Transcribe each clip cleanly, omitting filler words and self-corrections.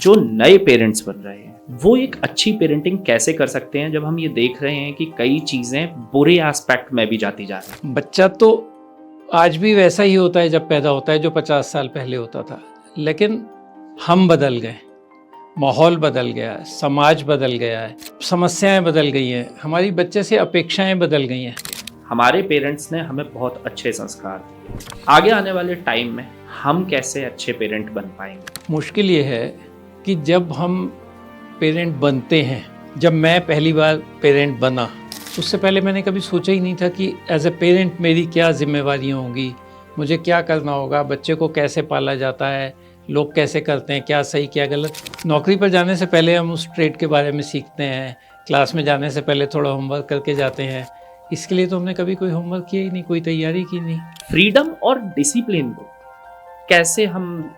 जो नए पेरेंट्स बन रहे हैं वो एक अच्छी पेरेंटिंग कैसे कर सकते हैं, जब हम ये देख रहे हैं कि कई चीज़ें बुरे एस्पेक्ट में भी जाती जा रही हैं। बच्चा तो आज भी वैसा ही होता है जब पैदा होता है जो 50 साल पहले होता था, लेकिन हम बदल गए, माहौल बदल गया है, समाज बदल गया है, समस्याएं बदल गई हैं, हमारी बच्चे से अपेक्षाएं बदल गई हैं। हमारे पेरेंट्स ने हमें बहुत अच्छे संस्कार दिए, आगे आने वाले टाइम में हम कैसे अच्छे पेरेंट बन पाएंगे? मुश्किल ये है कि जब हम पेरेंट बनते हैं, जब मैं पहली बार पेरेंट बना, उससे पहले मैंने कभी सोचा ही नहीं था कि एज ए पेरेंट मेरी क्या जिम्मेवारियाँ होंगी, मुझे क्या करना होगा, बच्चे को कैसे पाला जाता है, लोग कैसे करते हैं, क्या सही क्या गलत। नौकरी पर जाने से पहले हम उस ट्रेड के बारे में सीखते हैं, क्लास में जाने से पहले थोड़ा होमवर्क करके जाते हैं। इसके लिए तो हमने कभी कोई होमवर्क किया ही नहीं, कोई तैयारी की नहीं। फ्रीडम और डिसिप्लिन को कैसे हम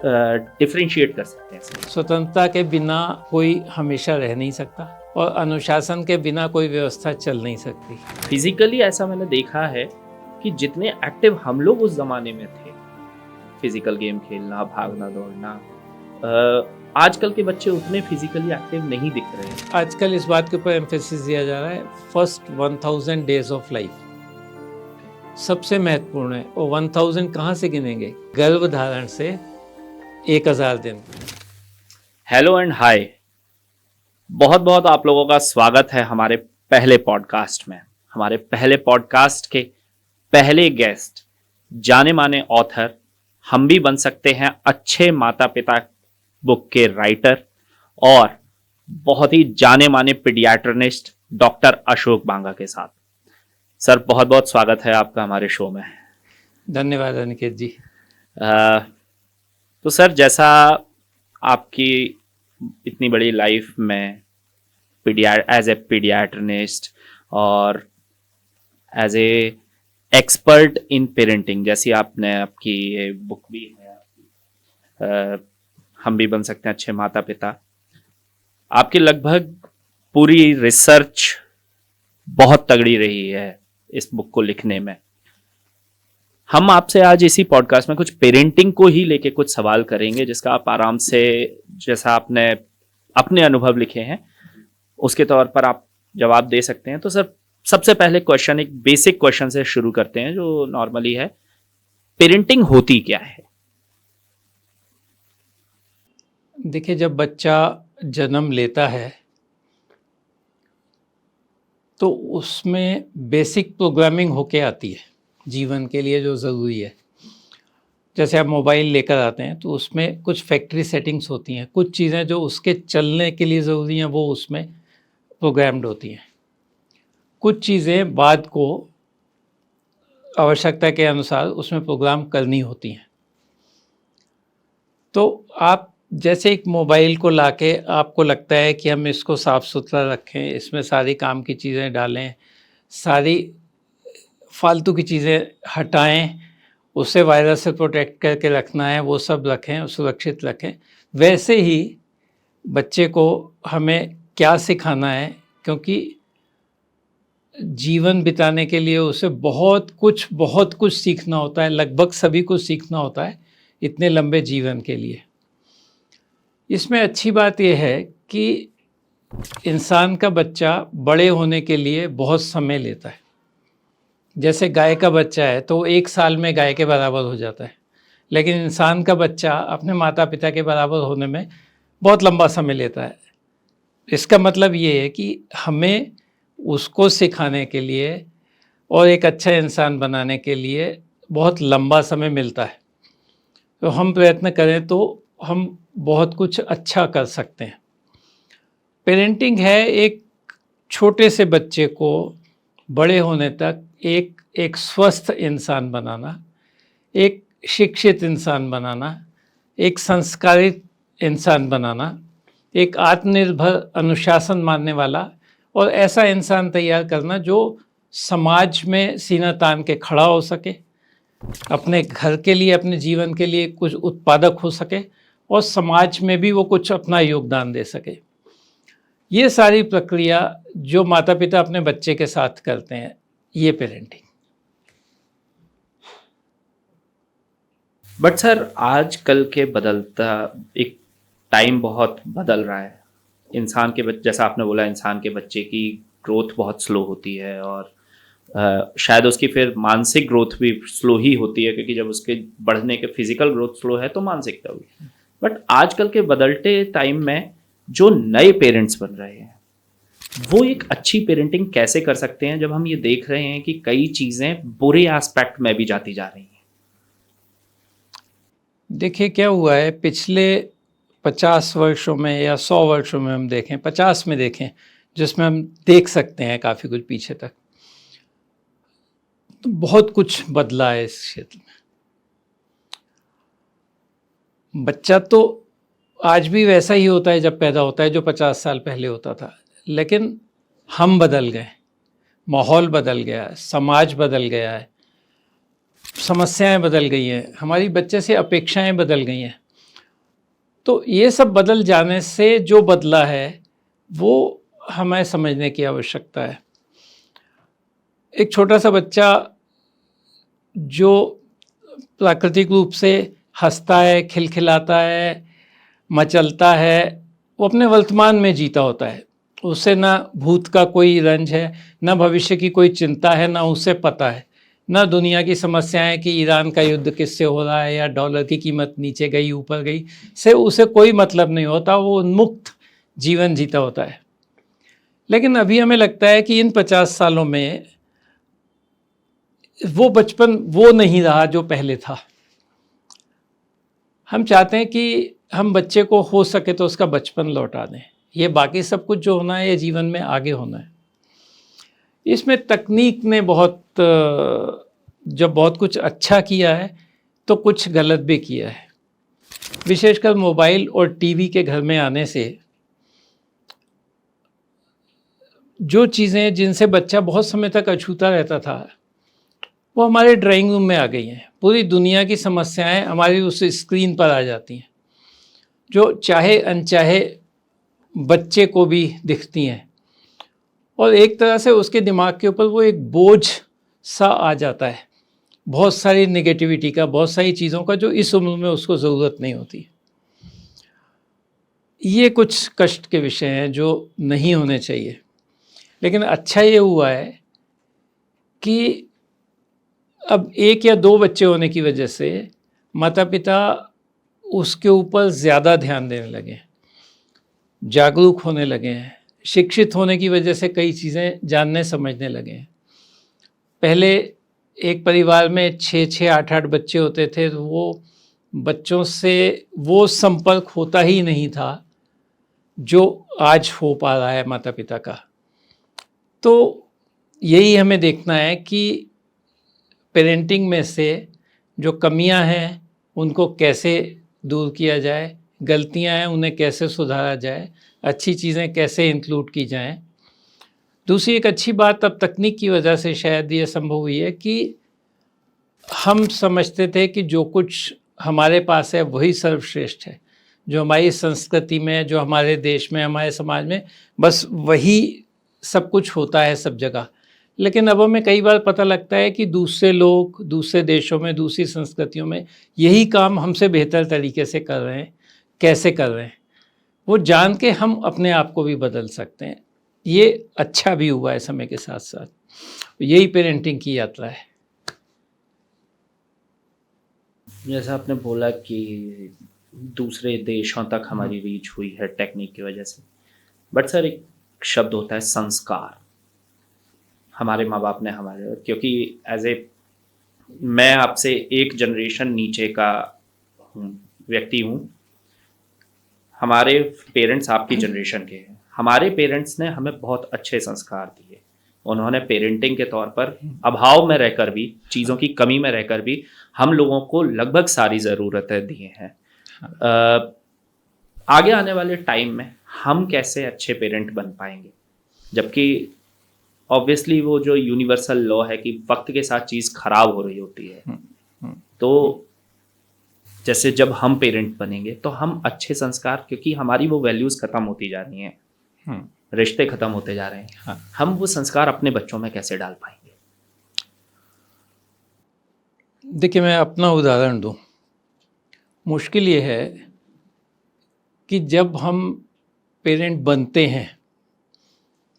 डिफरेंशिएट कर सकते हैं? स्वतंत्रता के बिना कोई हमेशा रह नहीं सकता और अनुशासन के बिना कोई व्यवस्था चल नहीं सकती। फिजिकली ऐसा मैंने देखा है कि जितने एक्टिव हम लोग उस जमाने में थे, फिजिकल गेम खेलना, भागना दौड़ना, आजकल के बच्चे उतने फिजिकली एक्टिव नहीं दिख रहे हैं। आजकल इस बात के ऊपर एम्फेसिस दिया जा रहा है, फर्स्ट 1000 डेज ऑफ लाइफ सबसे महत्वपूर्ण है। और 1000 कहाँ से गिनेंगे? गर्भधारण से 1000 दिन। हेलो एंड हाय, बहुत बहुत आप लोगों का स्वागत है हमारे पहले पॉडकास्ट में। हमारे पहले पॉडकास्ट के पहले गेस्ट जाने माने ऑथर, हम भी बन सकते हैं अच्छे माता पिता बुक के राइटर और बहुत ही जाने माने पीडियाट्रिनिस्ट डॉक्टर अशोक बांगा के साथ। सर, बहुत बहुत स्वागत है आपका हमारे शो में। धन्यवाद अनिकेत जी। तो सर, जैसा आपकी इतनी बड़ी लाइफ में एज ए पीडियाट्रिनिस्ट और as a expert in parenting, जैसी आपने आपकी ये बुक भी है, हम भी बन सकते हैं अच्छे माता पिता, आपकी लगभग पूरी रिसर्च बहुत तगड़ी रही है इस बुक को लिखने में। हम आपसे आज इसी पॉडकास्ट में कुछ पेरेंटिंग को ही लेके कुछ सवाल करेंगे, जिसका आप आराम से, जैसा आपने अपने अनुभव लिखे हैं उसके तौर पर आप जवाब दे सकते हैं। तो सर, सबसे पहले क्वेश्चन, एक बेसिक क्वेश्चन से शुरू करते हैं जो नॉर्मली है, पेरेंटिंग होती क्या है? देखिए, जब बच्चा जन्म लेता है तो उसमें बेसिक प्रोग्रामिंग होके आती है जीवन के लिए जो ज़रूरी है। जैसे आप मोबाइल लेकर आते हैं तो उसमें कुछ फैक्ट्री सेटिंग्स होती हैं, कुछ चीज़ें जो उसके चलने के लिए ज़रूरी हैं वो उसमें प्रोग्राम्ड होती हैं। कुछ चीज़ें बाद को आवश्यकता के अनुसार उसमें प्रोग्राम करनी होती हैं। तो आप जैसे एक मोबाइल को लाके आपको लगता है कि हम इसको साफ़ सुथरा रखें, इसमें सारी काम की चीज़ें डालें, सारी फालतू की चीज़ें हटाएं, उसे वायरस से प्रोटेक्ट करके रखना है, वो सब रखें, सुरक्षित रखें। वैसे ही बच्चे को हमें क्या सिखाना है, क्योंकि जीवन बिताने के लिए उसे बहुत कुछ सीखना होता है, लगभग सभी कुछ सीखना होता है इतने लंबे जीवन के लिए। इसमें अच्छी बात यह है कि इंसान का बच्चा बड़े होने के लिए बहुत समय लेता है। जैसे गाय का बच्चा है तो 1 साल में गाय के बराबर हो जाता है, लेकिन इंसान का बच्चा अपने माता पिता के बराबर होने में बहुत लंबा समय लेता है। इसका मतलब ये है कि हमें उसको सिखाने के लिए और एक अच्छा इंसान बनाने के लिए बहुत लंबा समय मिलता है। तो हम प्रयत्न करें तो हम बहुत कुछ अच्छा कर सकते हैं। पेरेंटिंग है एक छोटे से बच्चे को बड़े होने तक एक स्वस्थ इंसान बनाना, एक शिक्षित इंसान बनाना, एक संस्कारित इंसान बनाना, एक आत्मनिर्भर अनुशासन मानने वाला और ऐसा इंसान तैयार करना जो समाज में सीना तान के खड़ा हो सके, अपने घर के लिए, अपने जीवन के लिए कुछ उत्पादक हो सके और समाज में भी वो कुछ अपना योगदान दे सके। ये सारी प्रक्रिया जो माता पिता अपने बच्चे के साथ करते हैं, ये पेरेंटिंग। बट सर, आजकल के बदलता एक टाइम बहुत बदल रहा है। इंसान के जैसा आपने बोला, इंसान के बच्चे की ग्रोथ बहुत स्लो होती है, और शायद उसकी फिर मानसिक ग्रोथ भी स्लो ही होती है, क्योंकि जब उसके बढ़ने के फिजिकल ग्रोथ स्लो है तो मानसिकता हुई। बट आजकल के बदलते टाइम में जो नए पेरेंट्स बन रहे हैं, वो एक अच्छी पेरेंटिंग कैसे कर सकते हैं, जब हम ये देख रहे हैं कि कई चीज़ें बुरे एस्पेक्ट में भी जाती जा रही हैं? देखिए क्या हुआ है, पिछले 50 वर्षों में या 100 वर्षों में हम देखें, 50 में देखें, जिसमें हम देख सकते हैं काफ़ी कुछ पीछे तक, तो बहुत कुछ बदला है इस क्षेत्र में। बच्चा तो आज भी वैसा ही होता है जब पैदा होता है जो 50 साल पहले होता था, लेकिन हम बदल गए, माहौल बदल गया है, समाज बदल गया है, समस्याएं बदल गई हैं, हमारी बच्चे से अपेक्षाएं बदल गई हैं। तो ये सब बदल जाने से जो बदला है वो हमें समझने की आवश्यकता है। एक छोटा सा बच्चा जो प्राकृतिक रूप से हंसता है, खिलखिलाता है, मचलता है, वो अपने वर्तमान में जीता होता है। उसे ना भूत का कोई रंज है, ना भविष्य की कोई चिंता है, ना उसे पता है, ना दुनिया की समस्याएं कि ईरान का युद्ध किससे हो रहा है या डॉलर की कीमत नीचे गई ऊपर गई, से उसे कोई मतलब नहीं होता। वो उन्मुक्त जीवन जीता होता है। लेकिन अभी हमें लगता है कि इन 50 सालों में वो बचपन वो नहीं रहा जो पहले था। हम चाहते हैं कि हम बच्चे को हो सके तो उसका बचपन लौटा दें। ये बाकी सब कुछ जो होना है ये जीवन में आगे होना है। इसमें तकनीक ने जब बहुत कुछ अच्छा किया है तो कुछ गलत भी किया है। विशेषकर मोबाइल और टीवी के घर में आने से जो चीज़ें जिनसे बच्चा बहुत समय तक अछूता रहता था वो हमारे ड्राइंग रूम में आ गई हैं। पूरी दुनिया की समस्याएं हमारी उस स्क्रीन पर आ जाती हैं, जो चाहे अनचाहे बच्चे को भी दिखती हैं, और एक तरह से उसके दिमाग के ऊपर वो एक बोझ सा आ जाता है, बहुत सारी नेगेटिविटी का, बहुत सारी चीज़ों का जो इस उम्र में उसको ज़रूरत नहीं होती। ये कुछ कष्ट के विषय हैं जो नहीं होने चाहिए। लेकिन अच्छा ये हुआ है कि अब 1 या 2 बच्चे होने की वजह से माता पिता उसके ऊपर ज़्यादा ध्यान देने लगे हैं, जागरूक होने लगे हैं, शिक्षित होने की वजह से कई चीज़ें जानने समझने लगे हैं। पहले एक परिवार में 6-6, 8-8 बच्चे होते थे, तो वो बच्चों से वो संपर्क होता ही नहीं था जो आज हो पा रहा है माता पिता का। तो यही हमें देखना है कि पेरेंटिंग में से जो कमियां हैं उनको कैसे दूर किया जाए, गलतियां हैं उन्हें कैसे सुधारा जाए, अच्छी चीज़ें कैसे इंक्लूड की जाएं। दूसरी एक अच्छी बात अब तकनीक की वजह से शायद ये संभव हुई है कि हम समझते थे कि जो कुछ हमारे पास है वही सर्वश्रेष्ठ है, जो हमारी संस्कृति में, जो हमारे देश में, हमारे समाज में, बस वही सब कुछ होता है सब जगह। लेकिन अब हमें कई बार पता लगता है कि दूसरे लोग दूसरे देशों में, दूसरी संस्कृतियों में यही काम हमसे बेहतर तरीके से कर रहे हैं। कैसे कर रहे हैं वो जान के हम अपने आप को भी बदल सकते हैं। ये अच्छा भी हुआ है समय के साथ साथ। यही पेरेंटिंग की यात्रा है। जैसा आपने बोला कि दूसरे देशों तक हमारी रीच हुई है टेक्निक की वजह से, बट सर एक शब्द होता है संस्कार। हमारे माँ बाप ने हमारे, क्योंकि एज ए मैं आपसे एक जनरेशन नीचे का व्यक्ति हूँ, हमारे पेरेंट्स आपकी जनरेशन के हैं। हमारे पेरेंट्स ने हमें बहुत अच्छे संस्कार दिए। उन्होंने पेरेंटिंग के तौर पर अभाव में रहकर भी, चीज़ों की कमी में रहकर भी हम लोगों को लगभग सारी ज़रूरतें दी हैं। आगे आने वाले टाइम में हम कैसे अच्छे पेरेंट बन पाएंगे, जबकि ऑब्वियसली वो जो यूनिवर्सल लॉ है कि वक्त के साथ चीज़ खराब हो रही होती है। तो जैसे जब हम पेरेंट बनेंगे तो हम अच्छे संस्कार, क्योंकि हमारी वो वैल्यूज़ ख़त्म होती जा रही हैं, रिश्ते ख़त्म होते जा रहे हैं, हाँ, हम वो संस्कार अपने बच्चों में कैसे डाल पाएंगे? देखिए मैं अपना उदाहरण दूं। मुश्किल ये है कि जब हम पेरेंट बनते हैं,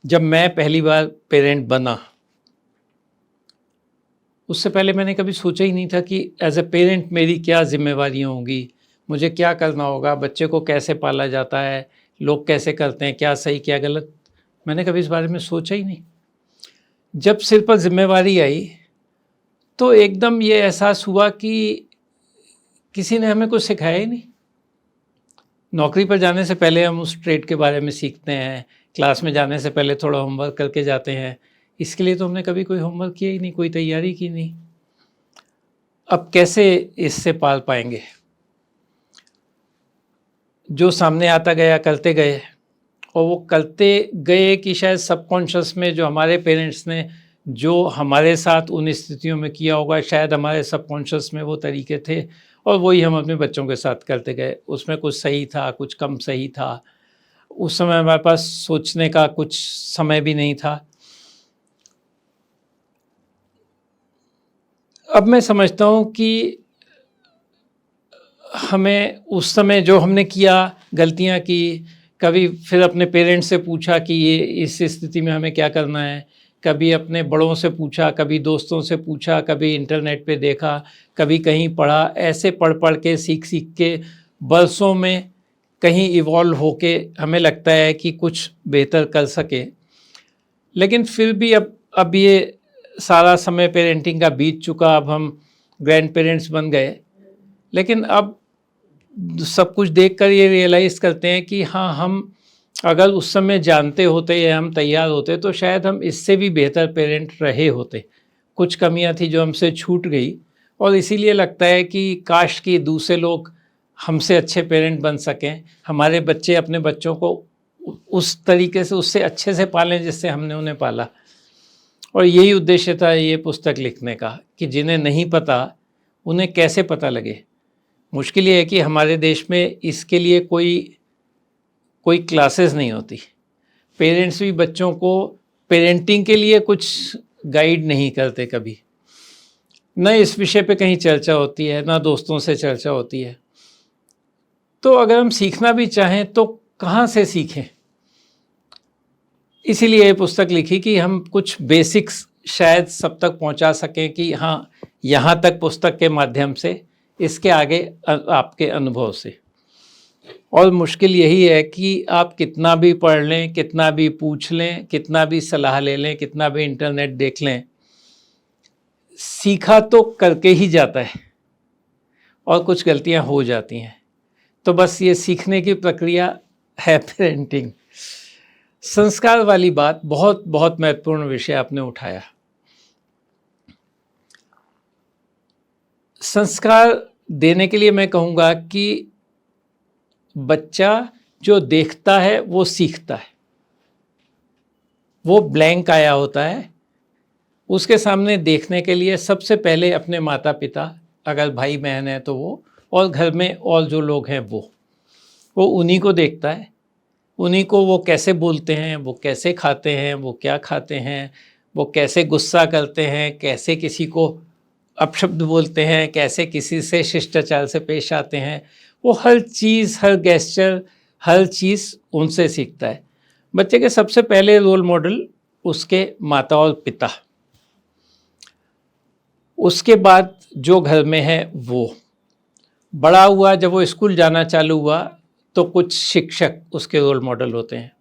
जब मैं पहली बार पेरेंट बना, उससे पहले मैंने कभी सोचा ही नहीं था कि एज ए पेरेंट मेरी क्या जिम्मेवारियाँ होंगी, मुझे क्या करना होगा, बच्चे को कैसे पाला जाता है, लोग कैसे करते हैं, क्या सही क्या गलत, मैंने कभी इस बारे में सोचा ही नहीं। जब सिर पर जिम्मेवारी आई तो एकदम ये एहसास हुआ कि किसी ने हमें कुछ सिखाया ही नहीं। नौकरी पर जाने से पहले हम उस ट्रेड के बारे में सीखते हैं, क्लास में जाने से पहले थोड़ा होमवर्क करके जाते हैं, इसके लिए तो हमने कभी कोई होमवर्क किया ही नहीं, कोई तैयारी की नहीं। अब कैसे इससे पाल पाएंगे? जो सामने आता गया करते गए, और वो करते गए कि शायद सबकॉन्शियस में जो हमारे पेरेंट्स ने जो हमारे साथ उन स्थितियों में किया होगा, शायद हमारे सबकॉन्शियस में वो तरीके थे और वही हम अपने बच्चों के साथ करते गए। उसमें कुछ सही था, कुछ कम सही था। उस समय हमारे पास सोचने का कुछ समय भी नहीं था। अब मैं समझता हूँ कि हमें उस समय जो हमने किया, गलतियाँ की, कभी फिर अपने पेरेंट्स से पूछा कि ये इस स्थिति में हमें क्या करना है, कभी अपने बड़ों से पूछा, कभी दोस्तों से पूछा, कभी इंटरनेट पे देखा, कभी कहीं पढ़ा, ऐसे पढ़ पढ़ के सीख सीख के बरसों में कहीं इवॉल्व होके हमें लगता है कि कुछ बेहतर कर सके। लेकिन फिर भी अब ये सारा समय पेरेंटिंग का बीत चुका, अब हम ग्रैंड पेरेंट्स बन गए, लेकिन अब सब कुछ देखकर ये रियलाइज़ करते हैं कि हाँ, हम अगर उस समय जानते होते या हम तैयार होते तो शायद हम इससे भी बेहतर पेरेंट रहे होते। कुछ कमियां थी जो हमसे छूट गई, और इसीलिए लगता है कि काश कि दूसरे लोग हमसे अच्छे पेरेंट बन सकें, हमारे बच्चे अपने बच्चों को उस तरीके से, उससे अच्छे से पालें जिससे हमने उन्हें पाला। और यही उद्देश्य था ये पुस्तक लिखने का, कि जिन्हें नहीं पता उन्हें कैसे पता लगे। मुश्किल ये है कि हमारे देश में इसके लिए कोई क्लासेस नहीं होती। पेरेंट्स भी बच्चों को पेरेंटिंग के लिए कुछ गाइड नहीं करते कभी, न इस विषय पे कहीं चर्चा होती है, ना दोस्तों से चर्चा होती है। तो अगर हम सीखना भी चाहें तो कहाँ से सीखें? इसीलिए ये पुस्तक लिखी कि हम कुछ बेसिक्स शायद सब तक पहुंचा सकें कि हाँ, यहाँ तक पुस्तक के माध्यम से, इसके आगे आपके अनुभव से। और मुश्किल यही है कि आप कितना भी पढ़ लें, कितना भी पूछ लें, कितना भी सलाह ले लें, कितना भी इंटरनेट देख लें, सीखा तो करके ही जाता है और कुछ गलतियां हो जाती हैं। तो बस ये सीखने की प्रक्रिया है पेरेंटिंग। संस्कार वाली बात बहुत बहुत महत्वपूर्ण विषय आपने उठाया। संस्कार देने के लिए मैं कहूँगा कि बच्चा जो देखता है वो सीखता है। वो ब्लैंक आया होता है, उसके सामने देखने के लिए सबसे पहले अपने माता पिता, अगर भाई बहन है तो वो, और घर में और जो लोग हैं वो उन्हीं को देखता है। उन्हीं को वो कैसे बोलते हैं, वो कैसे खाते हैं, वो क्या खाते हैं, वो कैसे गुस्सा करते हैं, कैसे किसी को अपशब्द बोलते हैं, कैसे किसी से शिष्टाचार से पेश आते हैं, वो हर चीज़, हर गेस्चर, हर चीज़ उनसे सीखता है। बच्चे के सबसे पहले रोल मॉडल उसके माता और पिता, उसके बाद जो घर में है वो। बड़ा हुआ, जब वो स्कूल जाना चालू हुआ तो कुछ शिक्षक उसके रोल मॉडल होते हैं,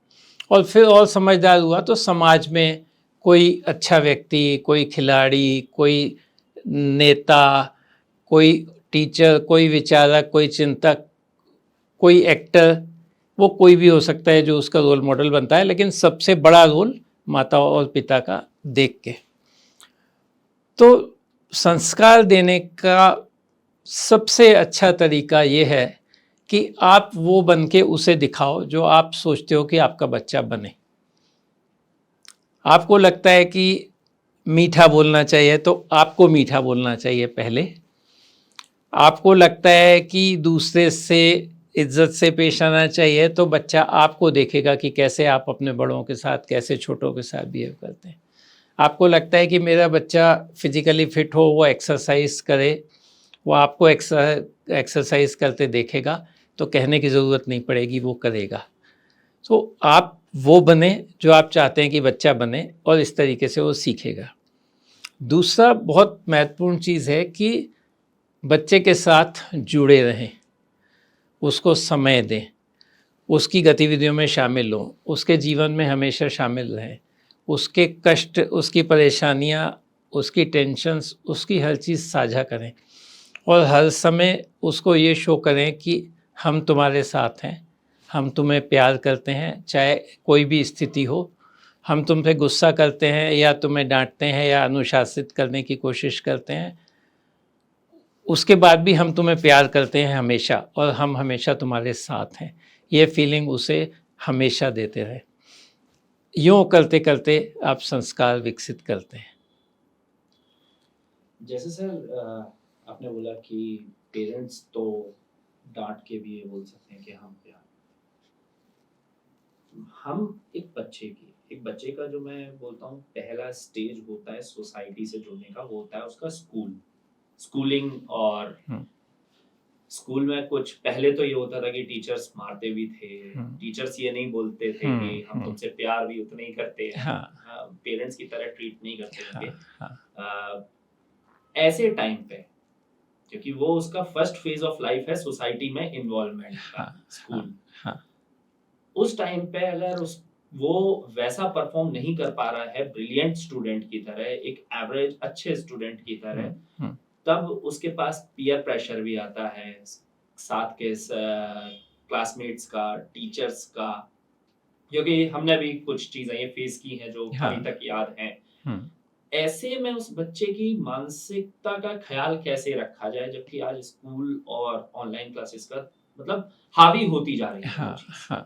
और फिर और समझदार हुआ तो समाज में कोई अच्छा व्यक्ति, कोई खिलाड़ी, कोई नेता, कोई टीचर, कोई विचारक, कोई चिंतक, कोई एक्टर, वो कोई भी हो सकता है जो उसका रोल मॉडल बनता है। लेकिन सबसे बड़ा रोल माता और पिता का देख के। तो संस्कार देने का सबसे अच्छा तरीका ये है कि आप वो बन के उसे दिखाओ जो आप सोचते हो कि आपका बच्चा बने। आपको लगता है कि मीठा बोलना चाहिए तो आपको मीठा बोलना चाहिए पहले। आपको लगता है कि दूसरे से इज्जत से पेश आना चाहिए तो बच्चा आपको देखेगा कि कैसे आप अपने बड़ों के साथ, कैसे छोटों के साथ बिहेव करते हैं। आपको लगता है कि मेरा बच्चा फिजिकली फिट हो, वो एक्सरसाइज करे, वो आपको एक्सरसाइज करते देखेगा, तो कहने की ज़रूरत नहीं पड़ेगी, वो करेगा। तो आप वो बने जो आप चाहते हैं कि बच्चा बने, और इस तरीके से वो सीखेगा। दूसरा बहुत महत्वपूर्ण चीज़ है कि बच्चे के साथ जुड़े रहें, उसको समय दें, उसकी गतिविधियों में शामिल हों, उसके जीवन में हमेशा शामिल रहें, उसके कष्ट, उसकी परेशानियाँ, उसकी टेंशन्स, उसकी हर चीज़ साझा करें, और हर समय उसको ये शो करें कि हम तुम्हारे साथ हैं, हम तुम्हें प्यार करते हैं, चाहे कोई भी स्थिति हो। हम तुम पे गुस्सा करते हैं या तुम्हें डांटते हैं या अनुशासित करने की कोशिश करते हैं, उसके बाद भी हम तुम्हें प्यार करते हैं हमेशा, और हम हमेशा तुम्हारे साथ हैं। ये फीलिंग उसे हमेशा देते रहे। यूँ करते करते आप संस्कार विकसित करते हैं। जैसे सर आपने बोला कि पेरेंट्स तो डांट के भी ये बोल सकते हैं कि हम एक बच्चे का जो मैं बोलता हूँ पहला स्टेज होता है सोसाइटी से जुड़ने का, वो होता है उसका स्कूलिंग। और स्कूल में कुछ पहले तो ये होता था कि टीचर्स मारते भी थे, टीचर्स ये नहीं बोलते थे कि हम तुमसे प्यार भी उतना ही करते हैं, पेरेंट्स की तरह ट्रीट नहीं करते थे। ऐसे टाइम पे, क्योंकि वो उसका फर्स्ट फेज ऑफ लाइफ है सोसाइटी में इन्वॉल्वमेंट का, स्कूल, उस टाइम पे अगर वो वैसा परफॉर्म नहीं कर पा रहा है ब्रिलियंट स्टूडेंट की तरह, एक एवरेज अच्छे स्टूडेंट की तरह, तब उसके पास पीयर प्रेशर भी आता है, साथ के क्लासमेट्स का, टीचर्स का, क्योंकि हमने भी कुछ चीजें ये फेस की हैं जो अभी तक याद हैं। ऐसे में उस बच्चे की मानसिकता का ख्याल कैसे रखा जाए, जबकि आज स्कूल और ऑनलाइन क्लासेस का मतलब हावी होती जा रही है।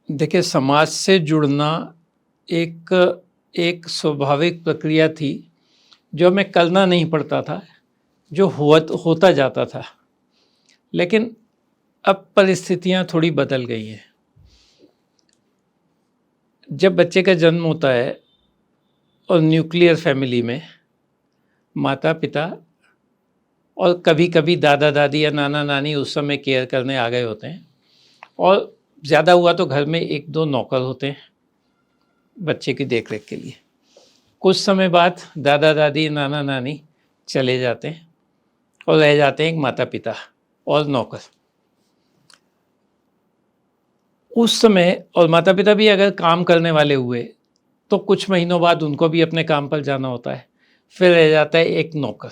देखिए, समाज से जुड़ना एक स्वाभाविक प्रक्रिया थी जो हमें करना नहीं पड़ता था, जो होता जाता था। लेकिन अब परिस्थितियां थोड़ी बदल गई हैं। जब बच्चे का जन्म होता है और न्यूक्लियर फैमिली में माता पिता और कभी कभी दादा दादी या नाना नानी उस समय केयर करने आ गए होते हैं, और ज़्यादा हुआ तो घर में एक दो नौकर होते हैं बच्चे की देखरेख के लिए। कुछ समय बाद दादा दादी नाना नानी चले जाते हैं और रह जाते हैं एक माता पिता और नौकर। उस समय, और माता पिता भी अगर काम करने वाले हुए तो कुछ महीनों बाद उनको भी अपने काम पर जाना होता है, फिर रह जाता है एक नौकर।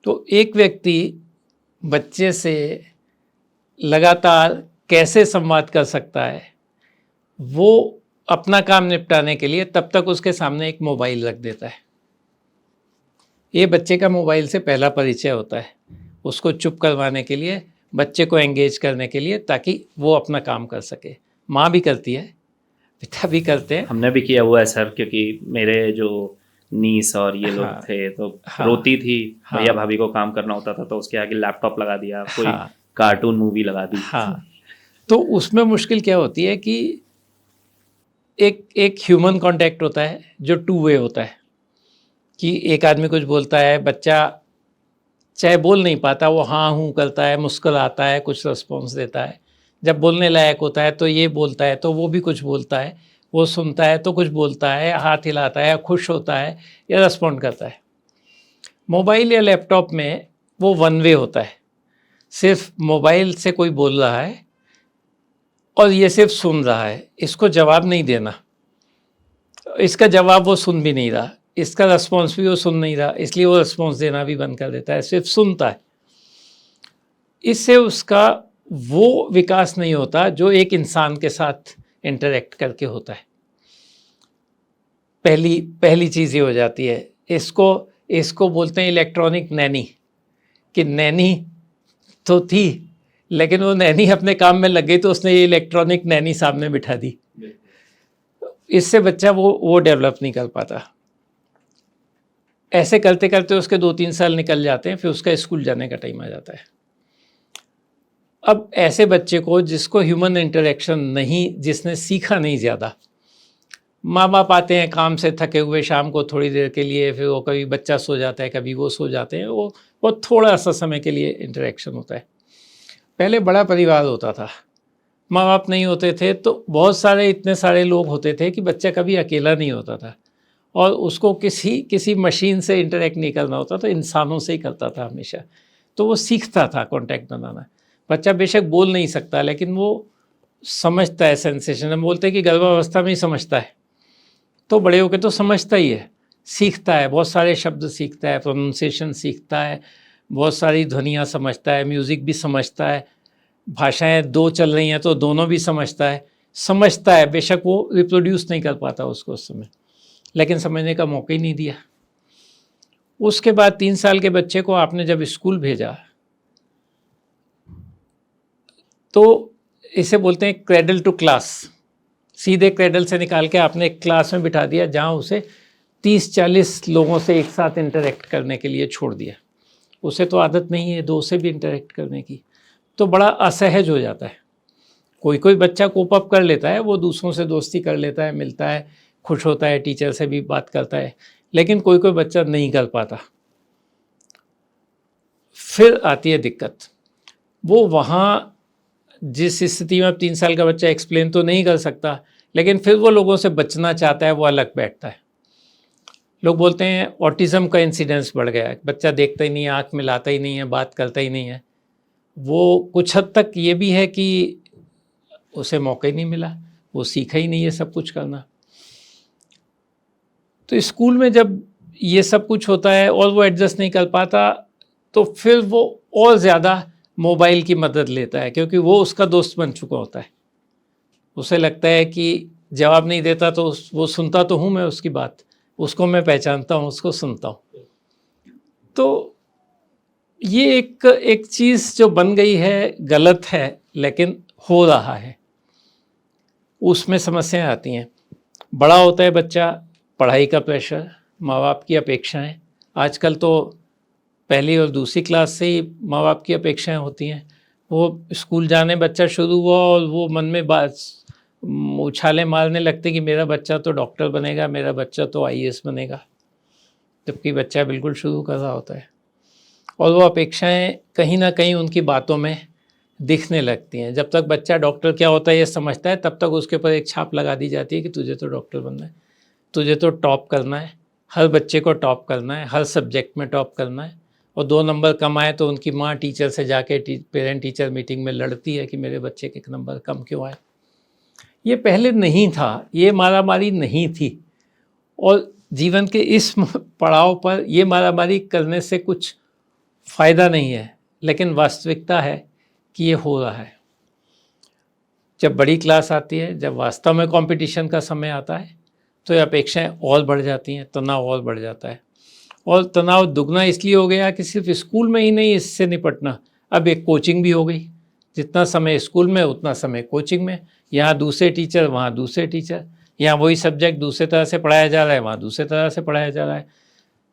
तो एक व्यक्ति बच्चे से लगातार कैसे संवाद कर सकता है, वो अपना काम निपटाने के लिए तब तक उसके सामने एक मोबाइल रख देता है। ये बच्चे का मोबाइल से पहला परिचय होता है, उसको चुप करवाने के लिए, बच्चे को एंगेज करने के लिए, ताकि वो अपना काम कर सके। माँ भी करती है, पिता भी करते हैं। हमने भी किया हुआ है सर, क्योंकि मेरे जो नीस और ये लोग थे तो रोती थी, भैया भाभी को काम करना होता था तो उसके आगे लैपटॉप लगा दिया, कोई कार्टून मूवी लगा दी। तो उसमें मुश्किल क्या होती है कि एक ह्यूमन कांटेक्ट होता है जो टू वे होता है, कि एक आदमी कुछ बोलता है, बच्चा चाहे बोल नहीं पाता, वो हाँ हूँ करता है, मुस्कुराता है, कुछ रिस्पॉन्स देता है। जब बोलने लायक होता है तो ये बोलता है तो वो भी कुछ बोलता है, वो सुनता है तो कुछ बोलता है, हाथ हिलाता है, खुश होता है या रिस्पॉन्ड करता है। मोबाइल या लैपटॉप में वो वन वे होता है, सिर्फ मोबाइल से कोई बोल रहा है और ये सिर्फ सुन रहा है, इसको जवाब नहीं देना, इसका जवाब वो सुन भी नहीं रहा, इसका रिस्पॉन्स भी वो सुन नहीं रहा, इसलिए वो रिस्पॉन्स देना भी बंद कर देता है, सिर्फ सुनता है। इससे उसका वो विकास नहीं होता जो एक इंसान के साथ इंटरेक्ट करके होता है। पहली चीज़ ये हो जाती है। इसको बोलते हैं इलेक्ट्रॉनिक नैनी, कि नैनी तो थी लेकिन वो नैनी अपने काम में लग गई तो उसने ये इलेक्ट्रॉनिक नैनी सामने बिठा दी। इससे बच्चा वो डेवलप नहीं कर पाता। ऐसे करते करते उसके 2-3 साल निकल जाते हैं, फिर उसका स्कूल जाने का टाइम आ जाता है। अब ऐसे बच्चे को, जिसको ह्यूमन इंटरेक्शन नहीं, जिसने सीखा नहीं ज़्यादा, माँ बाप आते हैं काम से थके हुए शाम को थोड़ी देर के लिए, फिर वो कभी बच्चा सो जाता है, कभी वो सो जाते हैं, वो थोड़ा सा समय के लिए इंटरेक्शन होता है। पहले बड़ा परिवार होता था, माँ बाप नहीं होते थे, तो बहुत सारे इतने सारे लोग होते थे कि बच्चा कभी अकेला नहीं होता था, और उसको किसी मशीन से इंटरेक्ट नहीं करना होता, तो इंसानों से ही करता था हमेशा। तो वो सीखता था कॉन्टैक्ट बनाना। बच्चा बेशक बोल नहीं सकता, लेकिन वो समझता है सेंसेशन। हम बोलते हैं कि गर्भावस्था में ही समझता है, तो बड़े होकर तो समझता ही है, सीखता है, बहुत सारे शब्द सीखता है, प्रोनाउंसिएशन सीखता है, बहुत सारी ध्वनियाँ समझता है, म्यूज़िक भी समझता है, भाषाएं दो चल रही हैं तो दोनों भी समझता है। बेशक वो रिप्रोड्यूस नहीं कर पाता उसको उस समय, लेकिन समझने का मौका ही नहीं दिया। उसके बाद 3 साल के बच्चे को आपने जब स्कूल भेजा, तो इसे बोलते हैं क्रेडल टू क्लास। सीधे क्रेडल से निकाल के आपने एक क्लास में बिठा दिया, जहाँ उसे 30-40 लोगों से एक साथ इंटरेक्ट करने के लिए छोड़ दिया। उसे तो आदत नहीं है 2 से भी इंटरेक्ट करने की, तो बड़ा असहज हो जाता है। कोई बच्चा कोप अप कर लेता है, वो दूसरों से दोस्ती कर लेता है, मिलता है, खुश होता है, टीचर से भी बात करता है, लेकिन कोई बच्चा नहीं कर पाता। फिर आती है दिक्कत। वो वहाँ जिस स्थिति में अब 3 साल का बच्चा एक्सप्लेन तो नहीं कर सकता, लेकिन फिर वो लोगों से बचना चाहता है, वो अलग बैठता है। लोग बोलते हैं ऑटिज़म का इंसिडेंस बढ़ गया है, बच्चा देखता ही नहीं है, आँख मिलाता ही नहीं है, बात करता ही नहीं है। वो कुछ हद तक ये भी है कि उसे मौका ही नहीं मिला, वो सीखा ही नहीं है सब कुछ करना। तो स्कूल में जब ये सब कुछ होता है और वो एडजस्ट नहीं कर पाता, तो फिर वो और ज़्यादा मोबाइल की मदद लेता है, क्योंकि वो उसका दोस्त बन चुका होता है। उसे लगता है कि जवाब नहीं देता तो वो सुनता तो हूँ मैं उसकी बात, उसको मैं पहचानता हूँ, उसको सुनता हूँ। तो ये एक चीज़ जो बन गई है, गलत है, लेकिन हो रहा है, उसमें समस्याएं आती हैं। बड़ा होता है बच्चा, पढ़ाई का प्रेशर, माँ बाप की अपेक्षाएं। आजकल तो पहली और दूसरी क्लास से ही माँ बाप की अपेक्षाएं होती हैं। वो स्कूल जाने बच्चा शुरू हुआ और वो मन में उछाले मारने लगते कि मेरा बच्चा तो डॉक्टर बनेगा, मेरा बच्चा तो आईएएस बनेगा, जबकि बच्चा बिल्कुल शुरू कर रहा होता है। और वो अपेक्षाएं कहीं ना कहीं उनकी बातों में दिखने लगती हैं। जब तक बच्चा डॉक्टर क्या होता है ये समझता है, तब तक उसके ऊपर एक छाप लगा दी जाती है कि तुझे तो डॉक्टर बनना है, तुझे तो टॉप करना है, हर बच्चे को टॉप करना है, हर सब्जेक्ट में टॉप करना है। और 2 नंबर कम आए तो उनकी माँ टीचर से जाके पेरेंट टीचर मीटिंग में लड़ती है कि मेरे बच्चे के 1 नंबर कम क्यों आए। ये पहले नहीं था, ये मारामारी नहीं थी, और जीवन के इस पड़ाव पर ये मारामारी करने से कुछ फ़ायदा नहीं है, लेकिन वास्तविकता है कि ये हो रहा है। जब बड़ी क्लास आती है, जब वास्तव में कंपटीशन का समय आता है, तो ये अपेक्षाएं और बढ़ जाती हैं, तनाव और बढ़ जाता है। और तनाव दुगना इसलिए हो गया कि सिर्फ स्कूल में ही नहीं इससे निपटना, अब एक कोचिंग भी हो गई। जितना समय स्कूल में उतना समय कोचिंग में, यहाँ दूसरे टीचर, वहाँ दूसरे टीचर, यहाँ वही सब्जेक्ट दूसरे तरह से पढ़ाया जा रहा है, वहाँ दूसरे तरह से पढ़ाया जा रहा है।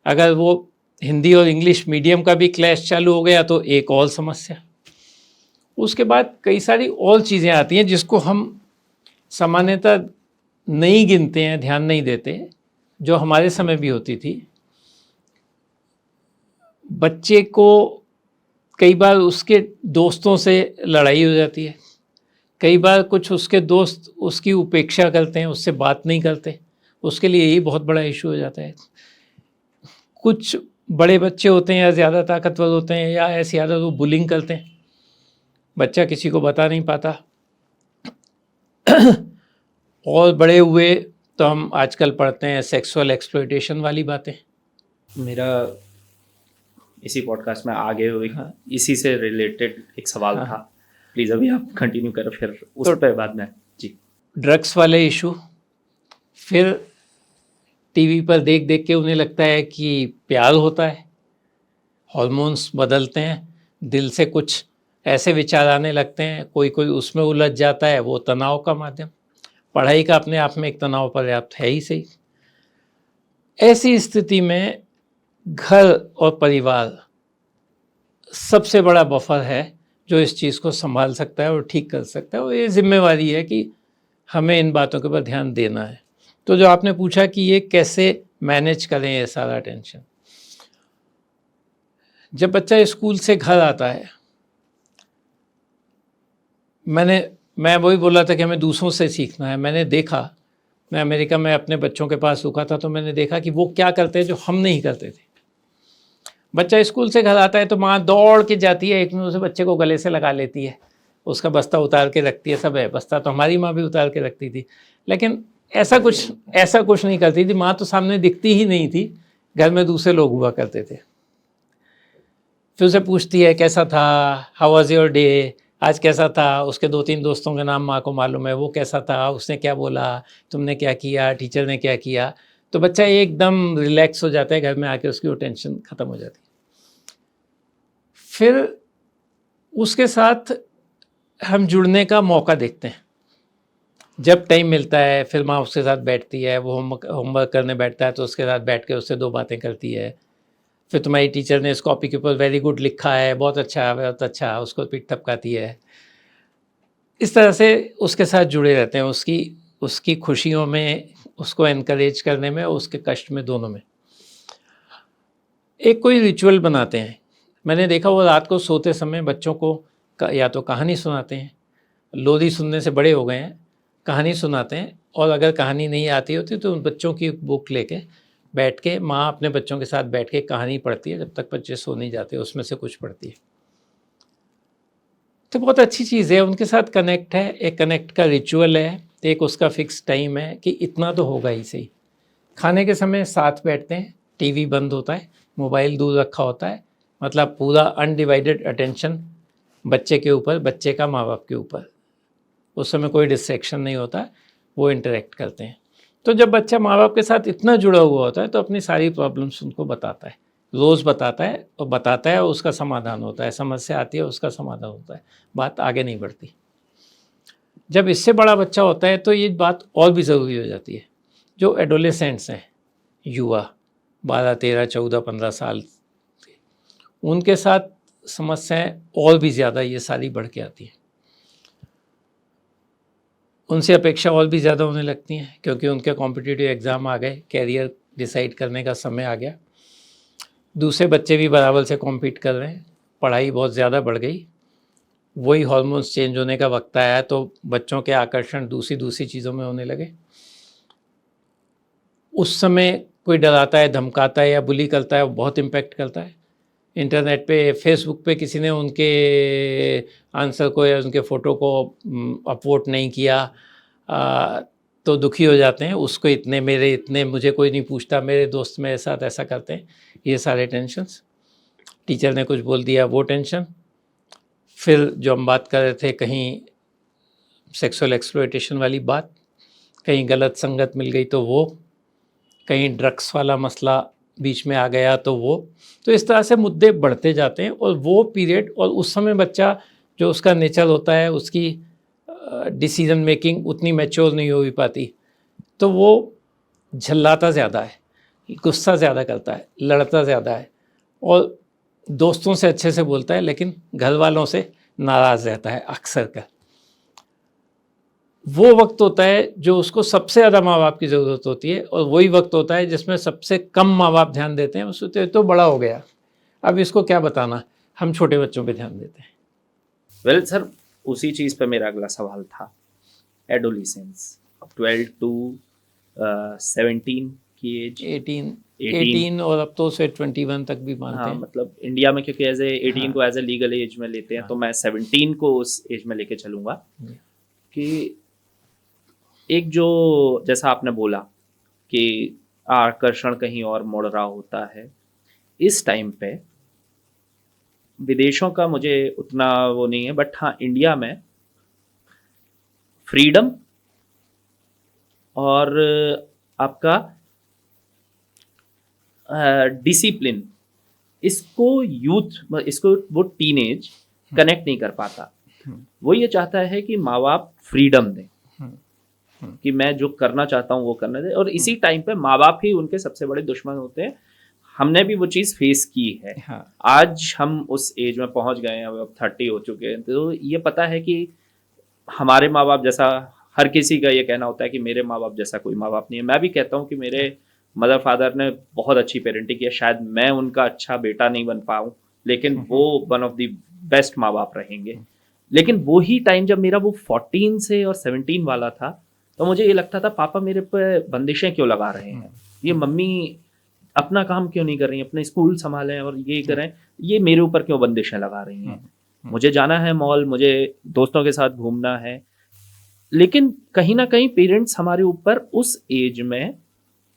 अगर वो हिंदी और इंग्लिश मीडियम का भी क्लैश चालू हो गया तो एक और समस्या। उसके बाद कई सारी और चीज़ें आती हैं जिसको हम सामान्यतः नहीं गिनते हैं, ध्यान नहीं देते, जो हमारे समय भी होती थी। बच्चे को कई बार उसके दोस्तों से लड़ाई हो जाती है, कई बार कुछ उसके दोस्त उसकी उपेक्षा करते हैं, उससे बात नहीं करते, उसके लिए यही बहुत बड़ा इशू हो जाता है। कुछ बड़े बच्चे होते हैं या ज़्यादा ताकतवर होते हैं या ऐसी आदत, वो बुलिंग करते हैं, बच्चा किसी को बता नहीं पाता। और बड़े हुए तो हम आजकल पढ़ते हैं सेक्सुअल एक्सप्लॉयटेशन वाली बातें। मेरा इसी पॉडकास्ट में आगे हुई इसी से रिलेटेड एक सवाल था, प्लीज़ अभी आप कंटिन्यू करें, फिर उस पर बाद में। जी, ड्रग्स वाले इशू। फिर टीवी पर देख देख के उन्हें लगता है कि प्यार होता है, हार्मोन्स बदलते हैं, दिल से कुछ ऐसे विचार आने लगते हैं, कोई उसमें उलझ जाता है, वो तनाव का माध्यम। पढ़ाई का अपने आप में एक तनाव पर्याप्त है ही सही। ऐसी स्थिति में घर और परिवार सबसे बड़ा बफर है जो इस चीज़ को संभाल सकता है और ठीक कर सकता है, और ये जिम्मेवारी है कि हमें इन बातों के ऊपर ध्यान देना है। तो जो आपने पूछा कि ये कैसे मैनेज करें ये सारा टेंशन, जब बच्चा स्कूल से घर आता है, मैं वही बोला था कि हमें दूसरों से सीखना है। मैंने देखा, मैं अमेरिका में अपने बच्चों के पास रुका था, तो मैंने देखा कि वो क्या करते हैं जो हम नहीं करते थे। बच्चा स्कूल से घर आता है तो माँ दौड़ के जाती है, एक मिनट से बच्चे को गले से लगा लेती है, उसका बस्ता उतार के रखती है। सब है, बस्ता तो हमारी माँ भी उतार के रखती थी, लेकिन ऐसा कुछ नहीं करती थी। माँ तो सामने दिखती ही नहीं थी, घर में दूसरे लोग हुआ करते थे। फिर उसे पूछती है कैसा था, हाउ वाज योर डे, आज कैसा था। उसके 2-3 दोस्तों के नाम माँ को मालूम है, वो कैसा था, उसने क्या बोला, तुमने क्या किया, टीचर ने क्या किया। तो बच्चा एकदम रिलैक्स हो जाता है, घर में आके उसकी वो टेंशन ख़त्म हो जाती है। फिर उसके साथ हम जुड़ने का मौका देखते हैं, जब टाइम मिलता है फिर माँ उसके साथ बैठती है, वो होमवर्क करने बैठता है तो उसके साथ बैठ के उससे 2 बातें करती है। फिर तुम्हारी टीचर ने इस कॉपी के ऊपर वेरी गुड लिखा है, बहुत अच्छा, उसको पीठ थपकाती है। इस तरह से उसके साथ जुड़े रहते हैं, उसकी खुशियों में, उसको एनकरेज करने में और उसके कष्ट में, दोनों में। एक कोई रिचुअल बनाते हैं। मैंने देखा वो रात को सोते समय बच्चों को या तो कहानी सुनाते हैं, लोरी सुनने से बड़े हो गए हैं, कहानी सुनाते हैं। और अगर कहानी नहीं आती होती तो उन बच्चों की बुक लेके बैठ के माँ अपने बच्चों के साथ बैठ के कहानी पढ़ती है, जब तक बच्चे सो नहीं जाते उसमें से कुछ पढ़ती है। तो बहुत अच्छी चीज़ है, उनके साथ कनेक्ट है, एक कनेक्ट का रिचुअल है, एक उसका फिक्स टाइम है कि इतना तो होगा ही सही। खाने के समय साथ बैठते हैं, टीवी बंद होता है, मोबाइल दूर रखा होता है, मतलब पूरा अनडिवाइडेड अटेंशन बच्चे के ऊपर, बच्चे का माँ बाप के ऊपर। उस समय कोई डिस्ट्रैक्शन नहीं होता, वो इंटरेक्ट करते हैं। तो जब बच्चा माँ बाप के साथ इतना जुड़ा हुआ होता है तो अपनी सारी प्रॉब्लम्स उनको बताता है, रोज़ बताता है और उसका समाधान होता है। समस्या आती है, उसका समाधान होता है, बात आगे नहीं बढ़ती। जब इससे बड़ा बच्चा होता है तो ये बात और भी ज़रूरी हो जाती है। जो एडोलेसेंट्स हैं, युवा 12, 13, 14, 15 साल, उनके साथ समस्याएं और भी ज़्यादा ये सारी बढ़ के आती हैं, उनसे अपेक्षा और भी ज़्यादा होने लगती हैं, क्योंकि उनके कॉम्पिटिटिव एग्ज़ाम आ गए, कैरियर डिसाइड करने का समय आ गया। दूसरे बच्चे भी बराबर से कॉम्पीट कर रहे हैं, पढ़ाई बहुत ज़्यादा बढ़ गई, वही हार्मोन्स चेंज होने का वक्त आया तो बच्चों के आकर्षण दूसरी चीज़ों में होने लगे। उस समय कोई डराता है, धमकाता है या बुली करता है, वो बहुत इम्पैक्ट करता है। इंटरनेट पे, फेसबुक पे किसी ने उनके आंसर को या उनके फ़ोटो को अपवोट नहीं किया तो दुखी हो जाते हैं। उसको इतने मुझे कोई नहीं पूछता, मेरे दोस्त मेरे साथ ऐसा करते हैं, ये सारे टेंशन्स। टीचर ने कुछ बोल दिया, वो टेंशन। फिर जो हम बात कर रहे थे, कहीं सेक्सुअल एक्सप्लॉयटेशन वाली बात, कहीं गलत संगत मिल गई तो वो, कहीं ड्रग्स वाला मसला बीच में आ गया तो वो। तो इस तरह से मुद्दे बढ़ते जाते हैं और वो पीरियड, और उस समय बच्चा जो उसका नेचर होता है, उसकी डिसीजन मेकिंग उतनी मैच्योर नहीं हो भी पाती, तो वो झल्लाता ज़्यादा है, गुस्सा ज़्यादा करता है, लड़ता ज़्यादा है, और दोस्तों से अच्छे से बोलता है लेकिन घर वालों से नाराज़ रहता है अक्सर कर। वो वक्त होता है जो उसको सबसे ज़्यादा माँ बाप की ज़रूरत होती है, और वही वक्त होता है जिसमें सबसे कम माँ बाप ध्यान देते हैं। उससे तो बड़ा हो गया, अब इसको क्या बताना, हम छोटे बच्चों पे ध्यान देते हैं। वेल सर, उसी चीज़ पे मेरा अगला सवाल था। एडोलिसेंस 12 to 17 की एज, 18 और अब तो उसे 21 तक भी मानते हाँ, हैं। मतलब इंडिया में क्योंकि एज ए 18 को एज ए लीगल एज में लेते हैं, हाँ। तो मैं 17 को उस एज में लेके चलूँगा कि एक जो, जैसा आपने बोला कि आकर्षण कहीं और मुड़ रहा होता है, इस टाइम पे विदेशों का मुझे उतना वो नहीं है, बट हाँ इंडिया में फ्रीडम और आपका डिसिप्लिन, इसको वो टीनेज कनेक्ट नहीं कर पाता। वो ये चाहता है कि माँ बाप फ्रीडम दें, कि मैं जो करना चाहता हूँ वो करने दें, और इसी टाइम पे माँ बाप ही उनके सबसे बड़े दुश्मन होते हैं। हमने भी वो चीज़ फेस की है। हाँ। आज हम उस एज में पहुंच गए हैं, अब 30 हो चुके हैं, तो ये पता है कि हमारे माँ बाप जैसा हर किसी का ये कहना होता है कि मेरे माँ बाप जैसा कोई माँ बाप नहीं है। मैं भी कहता हूँ कि मेरे मदर फादर ने बहुत अच्छी पेरेंटिंग की है, शायद मैं उनका अच्छा बेटा नहीं बन पाऊँ, लेकिन वो वन ऑफ द बेस्ट माँ बाप रहेंगे। लेकिन वो ही टाइम जब मेरा वो 14 से और 17 वाला था, तो मुझे ये लगता था पापा मेरे पे बंदिशें क्यों लगा रहे हैं, ये मम्मी अपना काम क्यों नहीं कर रही, अपने स्कूल संभालें और ये करें, ये मेरे ऊपर क्यों बंदिशें लगा रही हैं। मुझे जाना है मॉल, मुझे दोस्तों के साथ घूमना है। लेकिन कहीं ना कहीं पेरेंट्स हमारे ऊपर उस एज में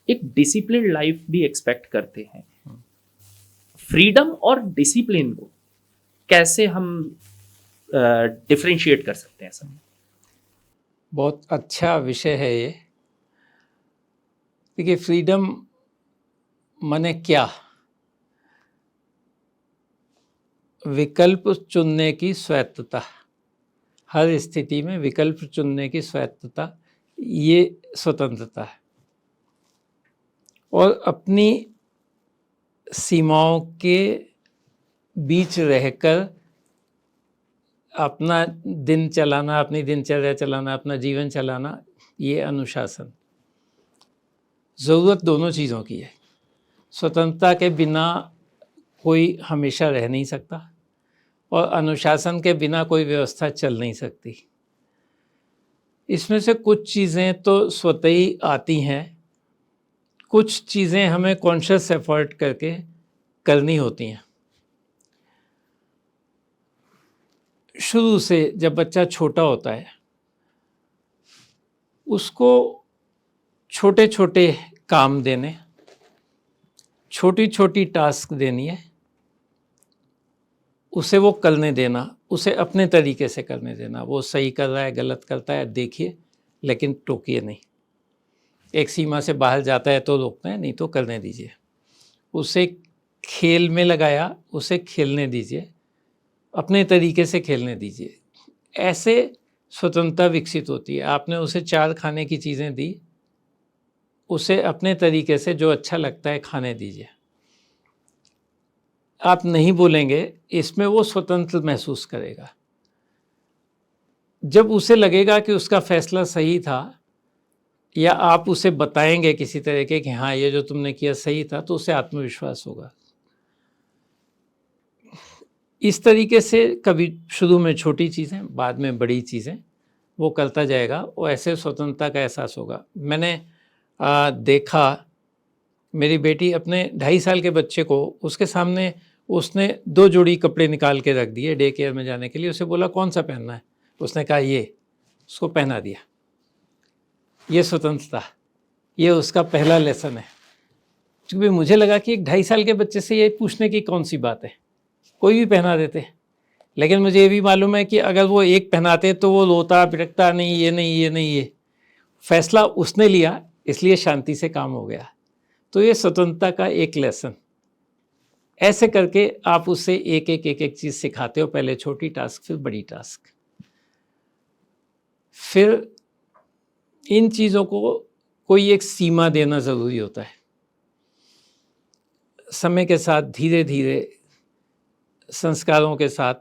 एक डिसिप्लिन लाइफ भी एक्सपेक्ट करते हैं। फ्रीडम और डिसिप्लिन को कैसे हम डिफरेंशिएट कर सकते हैं सर? बहुत अच्छा विषय है ये। देखिए, फ्रीडम माने क्या? विकल्प चुनने की स्वायत्तता, हर स्थिति में विकल्प चुनने की स्वायत्तता, ये स्वतंत्रता है। और अपनी सीमाओं के बीच रहकर अपना दिन चलाना, अपनी दिनचर्या चलाना, अपना जीवन चलाना, ये अनुशासन। ज़रूरत दोनों चीज़ों की है। स्वतंत्रता के बिना कोई हमेशा रह नहीं सकता और अनुशासन के बिना कोई व्यवस्था चल नहीं सकती। इसमें से कुछ चीज़ें तो स्वतः ही आती हैं, कुछ चीज़ें हमें कॉन्शियस एफर्ट करके करनी होती हैं। शुरू से जब बच्चा छोटा होता है, उसको छोटे छोटे काम देने, छोटी छोटी टास्क देनी है, उसे वो करने देना, उसे अपने तरीके से करने देना। वो सही कर रहा है, गलत करता है, देखिए, लेकिन टोकिए नहीं। एक सीमा से बाहर जाता है तो रोकते हैं, नहीं तो करने दीजिए। उसे खेल में लगाया, उसे खेलने दीजिए, अपने तरीके से खेलने दीजिए। ऐसे स्वतंत्रता विकसित होती है। आपने उसे 4 खाने की चीज़ें दी, उसे अपने तरीके से जो अच्छा लगता है खाने दीजिए। आप नहीं बोलेंगे, इसमें वो स्वतंत्र महसूस करेगा। जब उसे लगेगा कि उसका फैसला सही था, या आप उसे बताएंगे किसी तरह के कि हाँ, ये जो तुमने किया सही था, तो उसे आत्मविश्वास होगा। इस तरीके से कभी शुरू में छोटी चीज़ें, बाद में बड़ी चीज़ें वो करता जाएगा और ऐसे स्वतंत्रता का एहसास होगा। मैंने देखा, मेरी बेटी अपने 2.5 साल के बच्चे को, उसके सामने उसने 2 जोड़ी कपड़े निकाल के रख दिए डे केयर में जाने के लिए। उसे बोला कौन सा पहनना है, उसने कहा ये, उसको पहना दिया। ये स्वतंत्रता, ये उसका पहला लेसन है। क्योंकि मुझे लगा कि एक 2.5 साल के बच्चे से ये पूछने की कौन सी बात है, कोई भी पहना देते। लेकिन मुझे ये भी मालूम है कि अगर वो एक पहनाते तो वो रोता पिटकता, नहीं ये नहीं ये नहीं ये। फैसला उसने लिया, इसलिए शांति से काम हो गया। तो ये स्वतंत्रता का एक लेसन। ऐसे करके आप उससे एक एक चीज़ सिखाते हो, पहले छोटी टास्क, फिर बड़ी टास्क। फिर इन चीज़ों को कोई एक सीमा देना ज़रूरी होता है। समय के साथ धीरे धीरे, संस्कारों के साथ,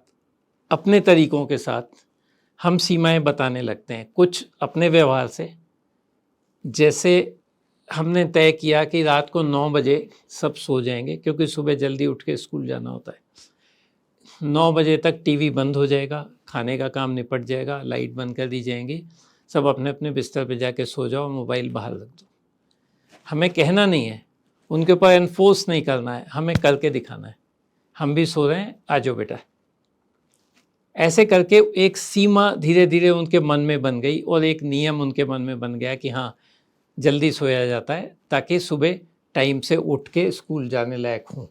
अपने तरीकों के साथ हम सीमाएं बताने लगते हैं। कुछ अपने व्यवहार से, जैसे हमने तय किया कि रात को 9 बजे सब सो जाएंगे, क्योंकि सुबह जल्दी उठ के स्कूल जाना होता है। 9 बजे तक टीवी बंद हो जाएगा, खाने का काम निपट जाएगा, लाइट बंद कर दी जाएंगी, सब अपने अपने बिस्तर पे जाके सो जाओ, मोबाइल बाहर रख दो। हमें कहना नहीं है, उनके ऊपर एनफोर्स नहीं करना है, हमें करके दिखाना है। हम भी सो रहे हैं, आ जाओ बेटा। ऐसे करके एक सीमा धीरे धीरे उनके मन में बन गई और एक नियम उनके मन में बन गया कि हाँ, जल्दी सोया जाता है ताकि सुबह टाइम से उठ के स्कूल जाने लायक हूँ।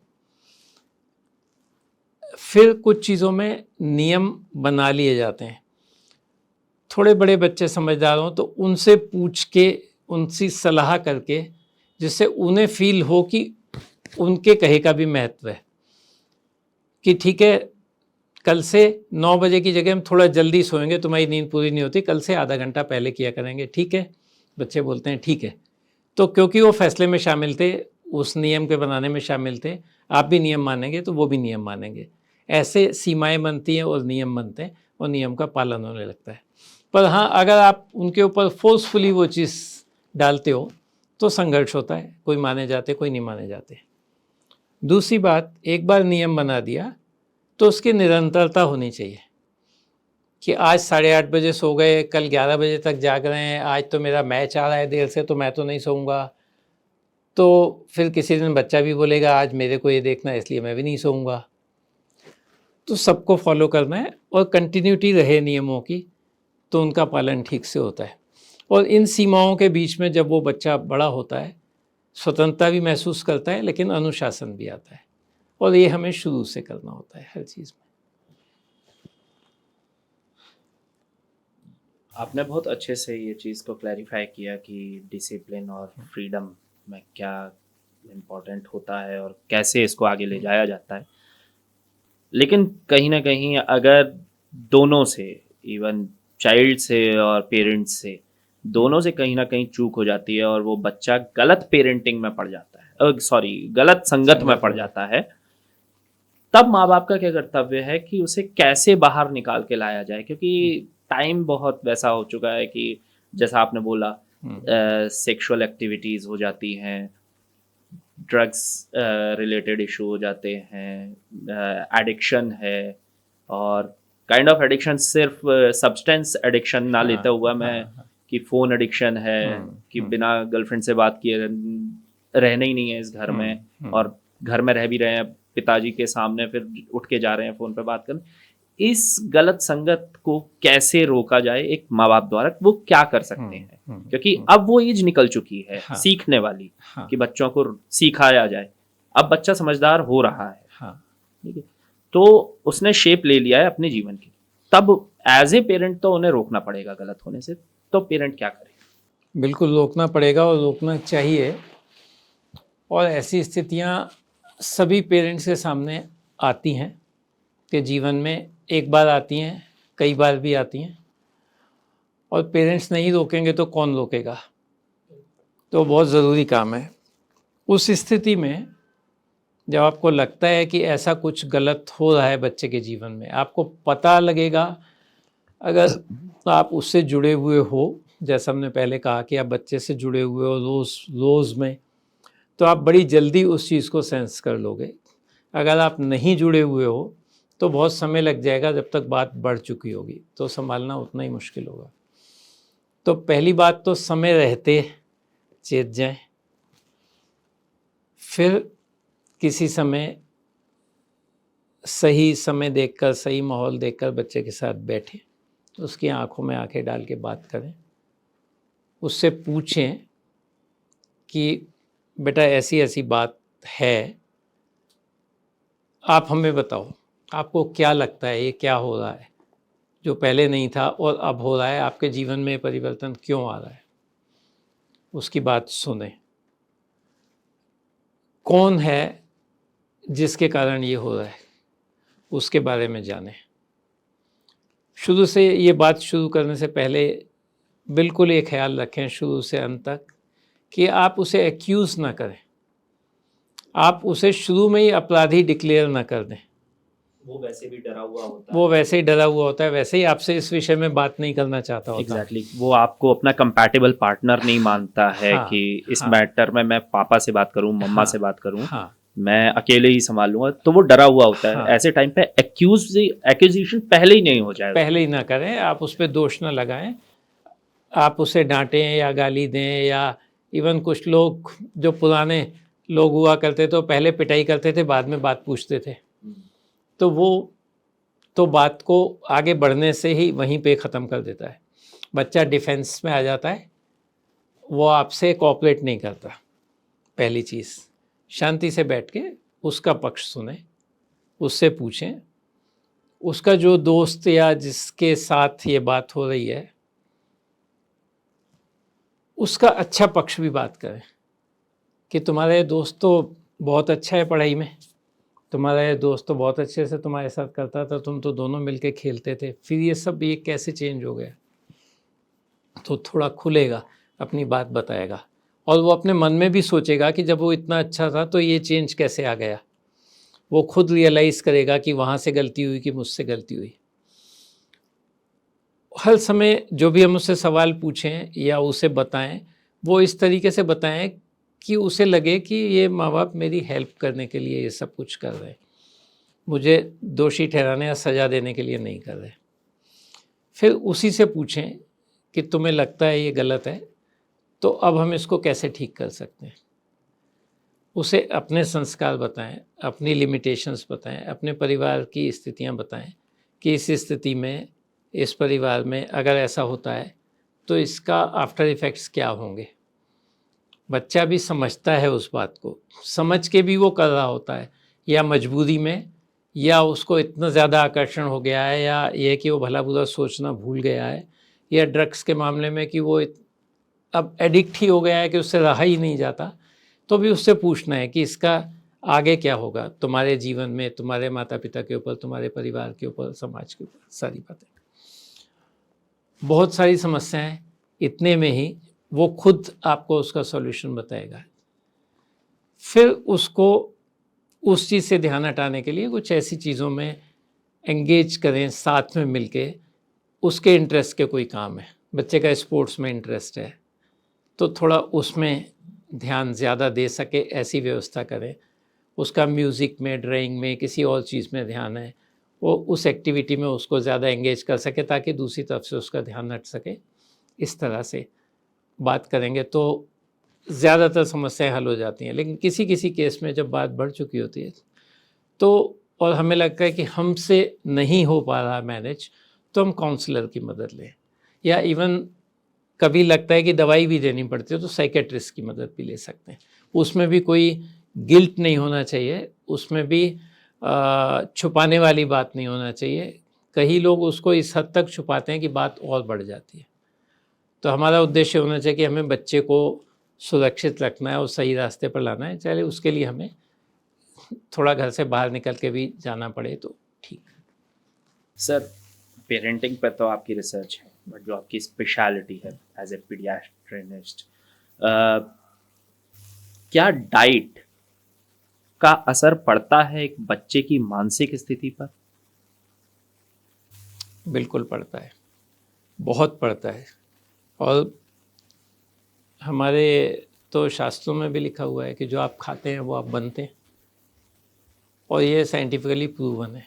फिर कुछ चीज़ों में नियम बना लिए जाते हैं। थोड़े बड़े बच्चे समझदार हों तो उनसे पूछ के, उनसे सलाह करके, जिससे उन्हें फील हो कि उनके कहे का भी महत्व है, कि ठीक है, कल से 9 बजे की जगह हम थोड़ा जल्दी सोएंगे, तुम्हारी नींद पूरी नहीं होती, कल से आधा घंटा पहले किया करेंगे, ठीक है? बच्चे बोलते हैं ठीक है। तो क्योंकि वो फैसले में शामिल थे, उस नियम के बनाने में शामिल थे, आप भी नियम मानेंगे तो वो भी नियम मानेंगे। ऐसे सीमाएं बनती हैं और नियम बनते हैं और नियम का पालन होने लगता है। पर हाँ, अगर आप उनके ऊपर फोर्सफुली वो चीज़ डालते हो तो संघर्ष होता है, कोई माने जाते कोई नहीं माने जाते। दूसरी बात, एक बार नियम बना दिया तो उसकी निरंतरता होनी चाहिए कि आज 8:30 बजे सो गए, कल 11 बजे तक जाग रहे हैं, आज तो मेरा मैच आ रहा है देर से तो मैं तो नहीं सोऊंगा, तो फिर किसी दिन बच्चा भी बोलेगा आज मेरे को ये देखना है इसलिए मैं भी नहीं सोऊंगा। तो सबको फॉलो करना है और कंटिन्यूटी रहे नियमों की, तो उनका पालन ठीक से होता है। और इन सीमाओं के बीच में जब वो बच्चा बड़ा होता है, स्वतंत्रता भी महसूस करता है लेकिन अनुशासन भी आता है, और ये हमें शुरू से करना होता है हर चीज़ में। आपने बहुत अच्छे से ये चीज़ को क्लैरिफाई किया कि डिसिप्लिन और फ्रीडम में क्या इम्पोर्टेंट होता है और कैसे इसको आगे ले जाया जाता है। लेकिन कहीं ना कहीं अगर दोनों से, इवन चाइल्ड से और पेरेंट्स से, दोनों से कहीं ना कहीं चूक हो जाती है और वो बच्चा गलत पेरेंटिंग में पड़ जाता है, सॉरी गलत संगत में पड़ जाता है, तब माँ बाप का क्या कर्तव्य है कि उसे कैसे बाहर निकाल के लाया जाए? क्योंकि टाइम बहुत वैसा हो चुका है कि जैसा आपने बोला, सेक्सुअल एक्टिविटीज़ हो जाती हैं, ड्रग्स रिलेटेड इशू हो जाते हैं, एडिक्शन है, और काइंड ऑफ एडिक्शन सिर्फ सब्सटेंस एडिक्शन ना लेता हुआ मैं कि फ़ोन एडिक्शन है, कि बिना गर्लफ्रेंड से बात किए रहना ही नहीं है इस घर में, और घर में रह भी रहे हैं पिताजी के सामने फिर उठ के जा रहे हैं फ़ोन पे बात करने। इस गलत संगत को कैसे रोका जाए एक माँ बाप द्वारा, वो क्या कर सकते हैं? क्योंकि अब वो एज निकल चुकी है सीखने वाली, कि बच्चों को सिखाया जाए। अब बच्चा समझदार हो रहा है, ठीक है, तो उसने शेप ले लिया है अपने जीवन की, तब एज ए पेरेंट तो उन्हें रोकना पड़ेगा गलत होने से। तो पेरेंट क्या करे? बिल्कुल रोकना पड़ेगा और रोकना चाहिए। और ऐसी स्थितियाँ सभी पेरेंट्स के सामने आती हैं कि जीवन में एक बार आती हैं, कई बार भी आती हैं, और पेरेंट्स नहीं रोकेंगे तो कौन रोकेगा? तो बहुत ज़रूरी काम है। उस स्थिति में जब आपको लगता है कि ऐसा कुछ गलत हो रहा है बच्चे के जीवन में, आपको पता लगेगा, अगर आप उससे जुड़े हुए हो, जैसा हमने पहले कहा कि आप बच्चे से जुड़े हुए हो रोज़ में, तो आप बड़ी जल्दी उस चीज़ को सेंस कर लोगे। अगर आप नहीं जुड़े हुए हो तो बहुत समय लग जाएगा, जब तक बात बढ़ चुकी होगी तो संभालना उतना ही मुश्किल होगा। तो पहली बात तो समय रहते चेत जाएं, फिर किसी समय सही समय देखकर, सही माहौल देखकर बच्चे के साथ बैठें, उसकी आंखों में आंखें डाल के बात करें, उससे पूछें कि बेटा ऐसी ऐसी बात है, आप हमें बताओ आपको क्या लगता है, ये क्या हो रहा है जो पहले नहीं था और अब हो रहा है, आपके जीवन में परिवर्तन क्यों आ रहा है? उसकी बात सुने। कौन है जिसके कारण ये हो रहा है, उसके बारे में जाने। शुरू से ये बात शुरू करने से पहले बिल्कुल ये ख्याल रखें शुरू से अंत तक कि आप उसे एक्यूज़ ना करें, आप उसे शुरू में ही अपराधी डिक्लेयर ना कर दें। वो वैसे भी डरा हुआ होता है, वो वैसे ही डरा हुआ होता है, वैसे ही आपसे इस विषय में बात नहीं करना चाहता होता। एग्जैक्टली वो आपको अपना कंपैटिबल पार्टनर नहीं मानता है कि इस मैटर में मैं पापा से बात करूं, मम्मा से बात करूं, मैं अकेले ही संभाल लूंगा, तो वो डरा हुआ होता है। ऐसे टाइम पे एक्यूजेशन पहले ही नहीं हो जाए, पहले ही ना करें, आप उस पर दोष ना लगाएं, आप उसे डांटें या गाली दें, या इवन कुछ लोग जो पुराने लोग हुआ करते तो पहले पिटाई करते थे, बाद में बात पूछते थे, तो वो तो बात को आगे बढ़ने से ही वहीं पे ख़त्म कर देता है। बच्चा डिफेंस में आ जाता है, वो आपसे कोऑपरेट नहीं करता। पहली चीज़, शांति से बैठ के उसका पक्ष सुने, उससे पूछें, उसका जो दोस्त या जिसके साथ ये बात हो रही है उसका अच्छा पक्ष भी बात करें कि तुम्हारा ये दोस्त तो बहुत अच्छा है पढ़ाई में, तुम्हारा ये दोस्त तो बहुत अच्छे से तुम्हारे साथ करता था, तुम तो दोनों मिलके खेलते थे, फिर ये सब ये कैसे चेंज हो गया? तो थोड़ा खुलेगा, अपनी बात बताएगा, और वो अपने मन में भी सोचेगा कि जब वो इतना अच्छा था तो ये चेंज कैसे आ गया। वो खुद रियलाइज़ करेगा कि वहाँ से गलती हुई कि मुझसे गलती हुई। हर समय जो भी हम उससे सवाल पूछें या उसे बताएं, वो इस तरीके से बताएं कि उसे लगे कि ये माँ बाप मेरी हेल्प करने के लिए ये सब कुछ कर रहे हैं, मुझे दोषी ठहराने या सज़ा देने के लिए नहीं कर रहे। फिर उसी से पूछें कि तुम्हें लगता है ये गलत है, तो अब हम इसको कैसे ठीक कर सकते हैं। उसे अपने संस्कार बताएं, अपनी लिमिटेशंस बताएं, अपने परिवार की स्थितियां बताएं कि इस स्थिति में, इस परिवार में अगर ऐसा होता है तो इसका आफ्टर इफ़ेक्ट्स क्या होंगे। बच्चा भी समझता है उस बात को, समझ के भी वो कर रहा होता है, या मजबूरी में, या उसको इतना ज़्यादा आकर्षण हो गया है, या ये कि वो भला बुरा सोचना भूल गया है, या ड्रग्स के मामले में कि वो अब एडिक्ट ही हो गया है कि उससे रहा ही नहीं जाता। तो भी उससे पूछना है कि इसका आगे क्या होगा तुम्हारे जीवन में, तुम्हारे माता पिता के ऊपर, तुम्हारे परिवार के ऊपर, समाज के ऊपर, सारी बातें। बहुत सारी समस्याएं, इतने में ही वो खुद आपको उसका सॉल्यूशन बताएगा। फिर उसको उस चीज़ से ध्यान हटाने के लिए कुछ ऐसी चीज़ों में एंगेज करें, साथ में मिलके। उसके इंटरेस्ट के कोई काम है, बच्चे का स्पोर्ट्स में इंटरेस्ट है तो थोड़ा उसमें ध्यान ज़्यादा दे सके ऐसी व्यवस्था करें। उसका म्यूज़िक में, ड्राइंग में, किसी और चीज़ में ध्यान है, वो उस एक्टिविटी में उसको ज़्यादा एंगेज कर सके ताकि दूसरी तरफ से उसका ध्यान हट सके। इस तरह से बात करेंगे तो ज़्यादातर समस्याएं हल हो जाती हैं। लेकिन किसी किसी केस में जब बात बढ़ चुकी होती है तो, और हमें लगता है कि हमसे नहीं हो पा रहा मैनेज, तो हम काउंसलर की मदद लें, या इवन कभी लगता है कि दवाई भी देनी पड़ती है तो साइकेट्रिस्ट की मदद भी ले सकते हैं। उसमें भी कोई गिल्ट नहीं होना चाहिए, उसमें भी छुपाने वाली बात नहीं होना चाहिए। कई लोग उसको इस हद तक छुपाते हैं कि बात और बढ़ जाती है। तो हमारा उद्देश्य होना चाहिए कि हमें बच्चे को सुरक्षित रखना है और सही रास्ते पर लाना है, चाहे उसके लिए हमें थोड़ा घर से बाहर निकल के भी जाना पड़े तो ठीक। सर, पेरेंटिंग पर तो आपकी रिसर्च है, बट जो आपकी स्पेशलिटी है एज ए पीडियाट्रिनिस्ट, क्या डाइट का असर पड़ता है एक बच्चे की मानसिक स्थिति पर? बिल्कुल पड़ता है, बहुत पड़ता है। और हमारे तो शास्त्रों में भी लिखा हुआ है कि जो आप खाते हैं वो आप बनते हैं, और ये साइंटिफिकली प्रूवन है।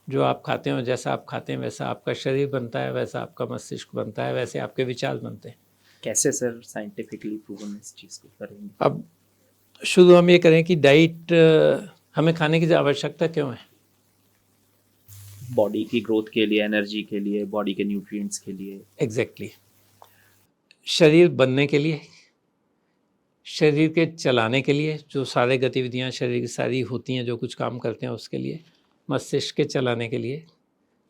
जो आप खाते हैं और जैसा आप खाते हैं वैसा आपका शरीर बनता है, वैसा आपका मस्तिष्क बनता है, वैसे आपके विचार बनते हैं। कैसे सर साइंटिफिकली प्रूवन इस चीज़ को करेंगे? अब शुरू हम ये करें कि डाइट हमें खाने की आवश्यकता क्यों है? बॉडी की ग्रोथ के लिए, एनर्जी के लिए, बॉडी के न्यूट्रिएंट्स के लिए। एग्जैक्टली शरीर बनने के लिए, शरीर के चलाने के लिए, जो सारे गतिविधियां शरीर की सारी होती हैं, जो कुछ काम करते हैं उसके लिए, मस्तिष्क के चलाने के लिए,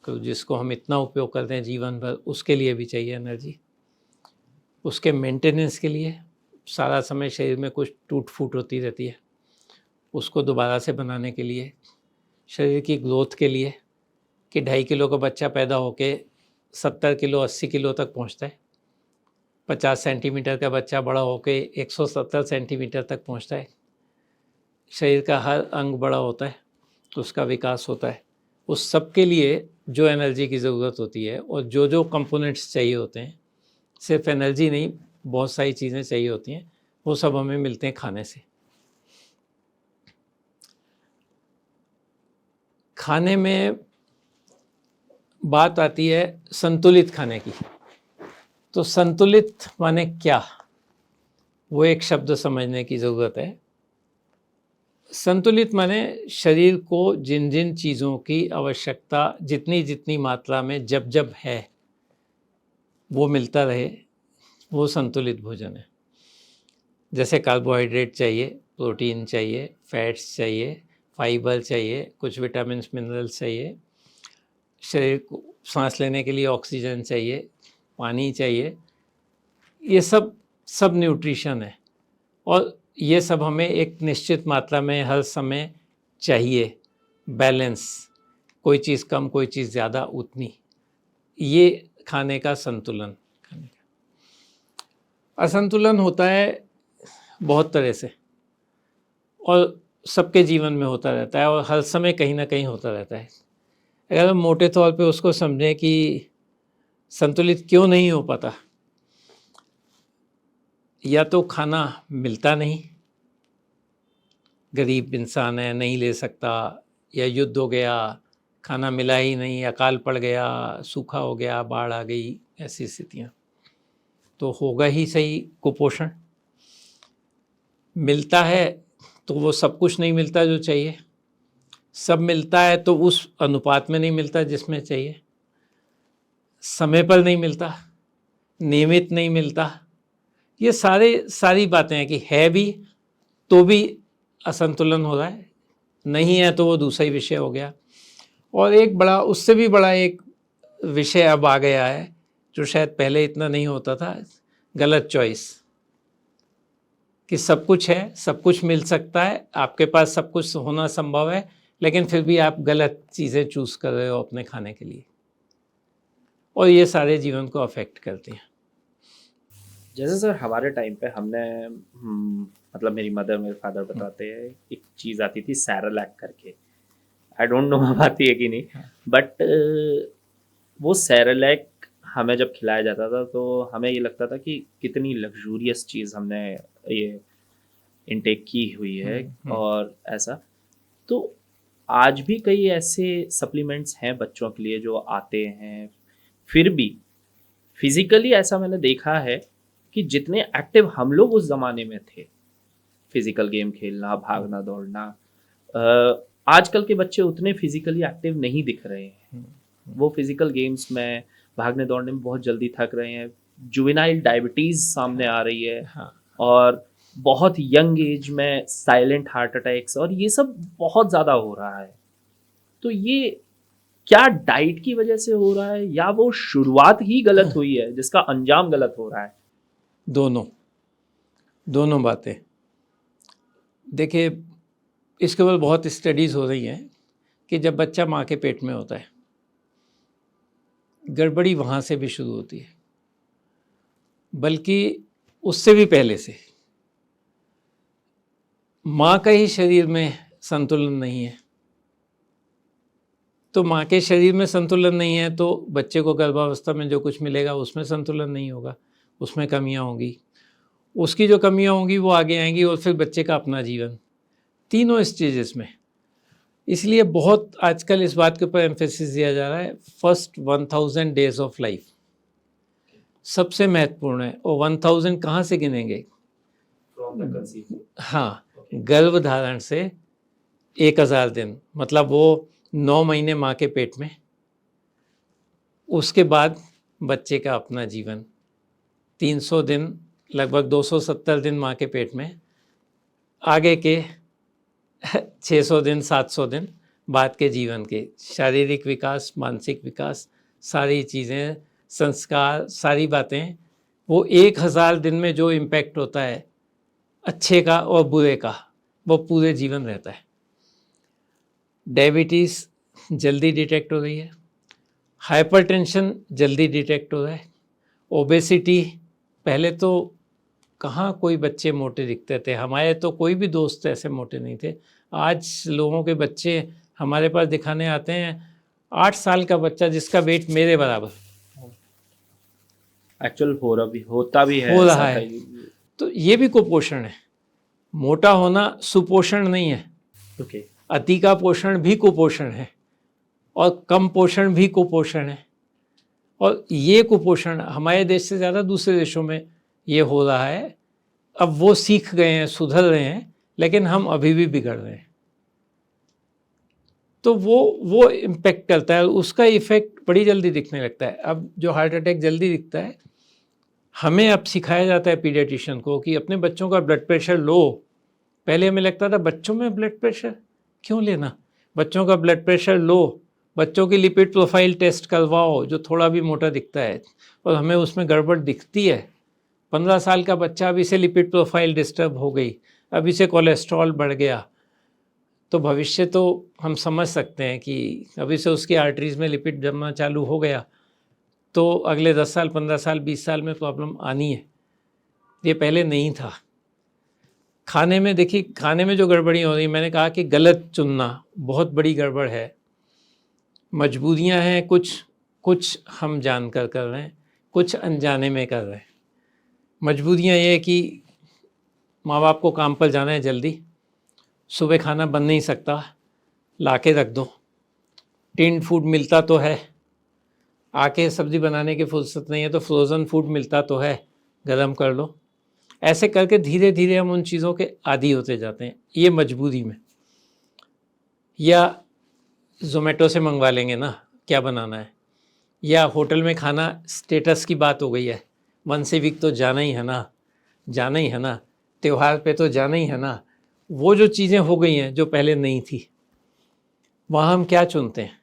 तो जिसको हम इतना उपयोग करते हैं जीवन भर, उसके लिए भी चाहिए एनर्जी। उसके मेंटेनेंस के लिए, सारा समय शरीर में कुछ टूट फूट होती रहती है, उसको दोबारा से बनाने के लिए, शरीर की ग्रोथ के लिए कि 2.5 किलो का बच्चा पैदा होके 70 किलो 80 किलो तक पहुंचता है, 50 सेंटीमीटर का बच्चा बड़ा होके 170 सेंटीमीटर तक पहुंचता है। शरीर का हर अंग बड़ा होता है तो उसका विकास होता है। उस सब के लिए जो एनर्जी की ज़रूरत होती है और जो जो कंपोनेंट्स चाहिए होते हैं, सिर्फ एनर्जी नहीं, बहुत सारी चीज़ें चाहिए होती हैं, वो सब हमें मिलते हैं खाने से। खाने में बात आती है संतुलित खाने की। तो संतुलित माने क्या, वो एक शब्द समझने की ज़रूरत है। संतुलित माने शरीर को जिन जिन चीज़ों की आवश्यकता जितनी जितनी मात्रा में जब जब है वो मिलता रहे, वो संतुलित भोजन है। जैसे कार्बोहाइड्रेट चाहिए, प्रोटीन चाहिए, फैट्स चाहिए, फाइबर चाहिए, कुछ विटामिन्स मिनरल्स चाहिए, शरीर को सांस लेने के लिए ऑक्सीजन चाहिए, पानी चाहिए, ये सब न्यूट्रिशन है। और ये सब हमें एक निश्चित मात्रा में हर समय चाहिए, बैलेंस, कोई चीज़ कम कोई चीज़ ज़्यादा, उतनी, ये खाने का संतुलन। खाने का असंतुलन होता है बहुत तरह से और सबके जीवन में होता रहता है और हर समय कहीं ना कहीं होता रहता है। अगर हम मोटे तौर पे उसको समझें कि संतुलित क्यों नहीं हो पाता? या तो खाना मिलता नहीं, गरीब इंसान है नहीं ले सकता, या युद्ध हो गया, खाना मिला ही नहीं, अकाल पड़ गया, सूखा हो गया, बाढ़ आ गई, ऐसी स्थितियाँ, तो होगा ही सही कुपोषण। मिलता है तो वो सब कुछ नहीं मिलता जो चाहिए, सब मिलता है तो उस अनुपात में नहीं मिलता जिसमें चाहिए, समय पर नहीं मिलता, नियमित नहीं मिलता। ये सारी बातें हैं कि है भी तो भी असंतुलन हो रहा है, नहीं है तो वो दूसरा ही विषय हो गया। और एक बड़ा, उससे भी बड़ा एक विषय अब आ गया है जो शायद पहले इतना नहीं होता था, गलत चॉइस। कि सब कुछ है, सब कुछ मिल सकता है, आपके पास सब कुछ होना संभव है, लेकिन फिर भी आप गलत चीज़ें चूज़ कर रहे हो अपने खाने के लिए, और ये सारे जीवन को अफेक्ट करती हैं। जैसे सर हमारे टाइम पे हमने मतलब मेरी मदर मेरे फादर बताते हैं, एक चीज़ आती थी सैरेलैक करके, आई डोंट नो अब आती है कि नहीं, बट वो सैरेलैक हमें जब खिलाया जाता था तो हमें ये लगता था कि कितनी लग्जूरियस चीज़ हमने ये इनटेक की हुई है। और ऐसा तो आज भी कई ऐसे सप्लीमेंट्स हैं बच्चों के लिए जो आते हैं, फिर भी फिजिकली ऐसा मैंने देखा है कि जितने एक्टिव हम लोग उस ज़माने में थे, फिजिकल गेम खेलना, भागना दौड़ना, आजकल के बच्चे उतने फिजिकली एक्टिव नहीं दिख रहे हैं। वो फिजिकल गेम्स में भागने दौड़ने में बहुत जल्दी थक रहे हैं, जुवेनाइल डायबिटीज़ सामने आ रही है, और बहुत यंग एज में साइलेंट हार्ट अटैक्स और ये सब बहुत ज़्यादा हो रहा है। तो ये क्या डाइट की वजह से हो रहा है या वो शुरुआत ही गलत हुई है जिसका अंजाम गलत हो रहा है? दोनों बातें। देखिए, इसके ऊपर बहुत स्टडीज़ हो रही हैं कि जब बच्चा माँ के पेट में होता है, गड़बड़ी वहाँ से भी शुरू होती है, बल्कि उससे भी पहले से। माँ का ही शरीर में संतुलन नहीं है, तो माँ के शरीर में संतुलन नहीं है तो बच्चे को गर्भावस्था में जो कुछ मिलेगा उसमें संतुलन नहीं होगा, उसमें कमियाँ होंगी, उसकी जो कमियाँ होंगी वो आगे आएंगी, और फिर बच्चे का अपना जीवन, तीनों स्टेजेस में। इसलिए बहुत आजकल इस बात के ऊपर एम्फेसिस दिया जा रहा है, फर्स्ट 1000 डेज ऑफ लाइफ सबसे महत्वपूर्ण है। और 1000 कहाँ से गिनेंगे? हाँ, गर्भधारण से 1000 दिन, मतलब वो 9 महीने माँ के पेट में, उसके बाद बच्चे का अपना जीवन 300 दिन, लगभग 270 दिन माँ के पेट में, आगे के 600 दिन 700 दिन बाद के जीवन के शारीरिक विकास, मानसिक विकास, सारी चीज़ें, संस्कार, सारी बातें, वो 1000 दिन में जो इम्पैक्ट होता है अच्छे का और बुरे का, वो पूरे जीवन रहता है। डायबिटीज़ जल्दी डिटेक्ट हो रही है, हाइपरटेंशन जल्दी डिटेक्ट हो रहा है, ओबेसिटी, पहले तो कहाँ कोई बच्चे मोटे दिखते थे, हमारे तो कोई भी दोस्त ऐसे मोटे नहीं थे। आज लोगों के बच्चे हमारे पास दिखाने आते हैं, 8 साल का बच्चा जिसका वेट मेरे बराबर, एक्चुअल होता भी है, हो रहा है। तो ये भी कुपोषण है। मोटा होना सुपोषण नहीं है, अति का पोषण भी कुपोषण है, और कम पोषण भी कुपोषण है। और ये कुपोषण हमारे देश से ज़्यादा दूसरे देशों में ये हो रहा है। अब वो सीख गए हैं, सुधर रहे हैं, लेकिन हम अभी भी बिगड़ रहे हैं। तो वो इम्पेक्ट करता है, उसका इफेक्ट बड़ी जल्दी दिखने लगता है। अब जो हार्ट अटैक जल्दी दिखता है, हमें अब सिखाया जाता है पीडियाट्रिशियन को कि अपने बच्चों का ब्लड प्रेशर लो। पहले हमें लगता था बच्चों में ब्लड प्रेशर क्यों लेना, बच्चों का ब्लड प्रेशर लो, बच्चों की लिपिड प्रोफाइल टेस्ट करवाओ जो थोड़ा भी मोटा दिखता है, और हमें उसमें गड़बड़ दिखती है। 15 साल का बच्चा, अभी से लिपिड प्रोफाइल डिस्टर्ब हो गई, अभी से कोलेस्ट्रॉल बढ़ गया, तो भविष्य तो हम समझ सकते हैं कि अभी से उसकी आर्टरीज में लिपिड जमना चालू हो गया तो अगले 10 साल, 15 साल, 20 साल में प्रॉब्लम आनी है। ये पहले नहीं था। खाने में देखिए, खाने में जो गड़बड़ी हो रही, मैंने कहा कि गलत चुनना बहुत बड़ी गड़बड़ है। मजबूरियां हैं, कुछ कुछ हम जानकर कर रहे हैं, कुछ अनजाने में कर रहे हैं। मजबूरियाँ ये है कि माँ बाप को काम पर जाना है जल्दी, सुबह खाना बन नहीं सकता, ला के रख दो। टिन्ड फूड मिलता तो है, आके सब्ज़ी बनाने की फुर्सत नहीं है तो फ्रोज़न फूड मिलता तो है, गरम कर लो। ऐसे करके धीरे धीरे हम उन चीज़ों के आदी होते जाते हैं, ये मजबूरी में। या ज़ोमैटो से मंगवा लेंगे ना, क्या बनाना है, या होटल में खाना स्टेटस की बात हो गई है, वंस ए वीक तो जाना ही है ना, जाना ही है ना, त्यौहार पे तो जाना ही है ना। वो जो चीज़ें हो गई हैं जो पहले नहीं थी, वहाँ हम क्या चुनते हैं?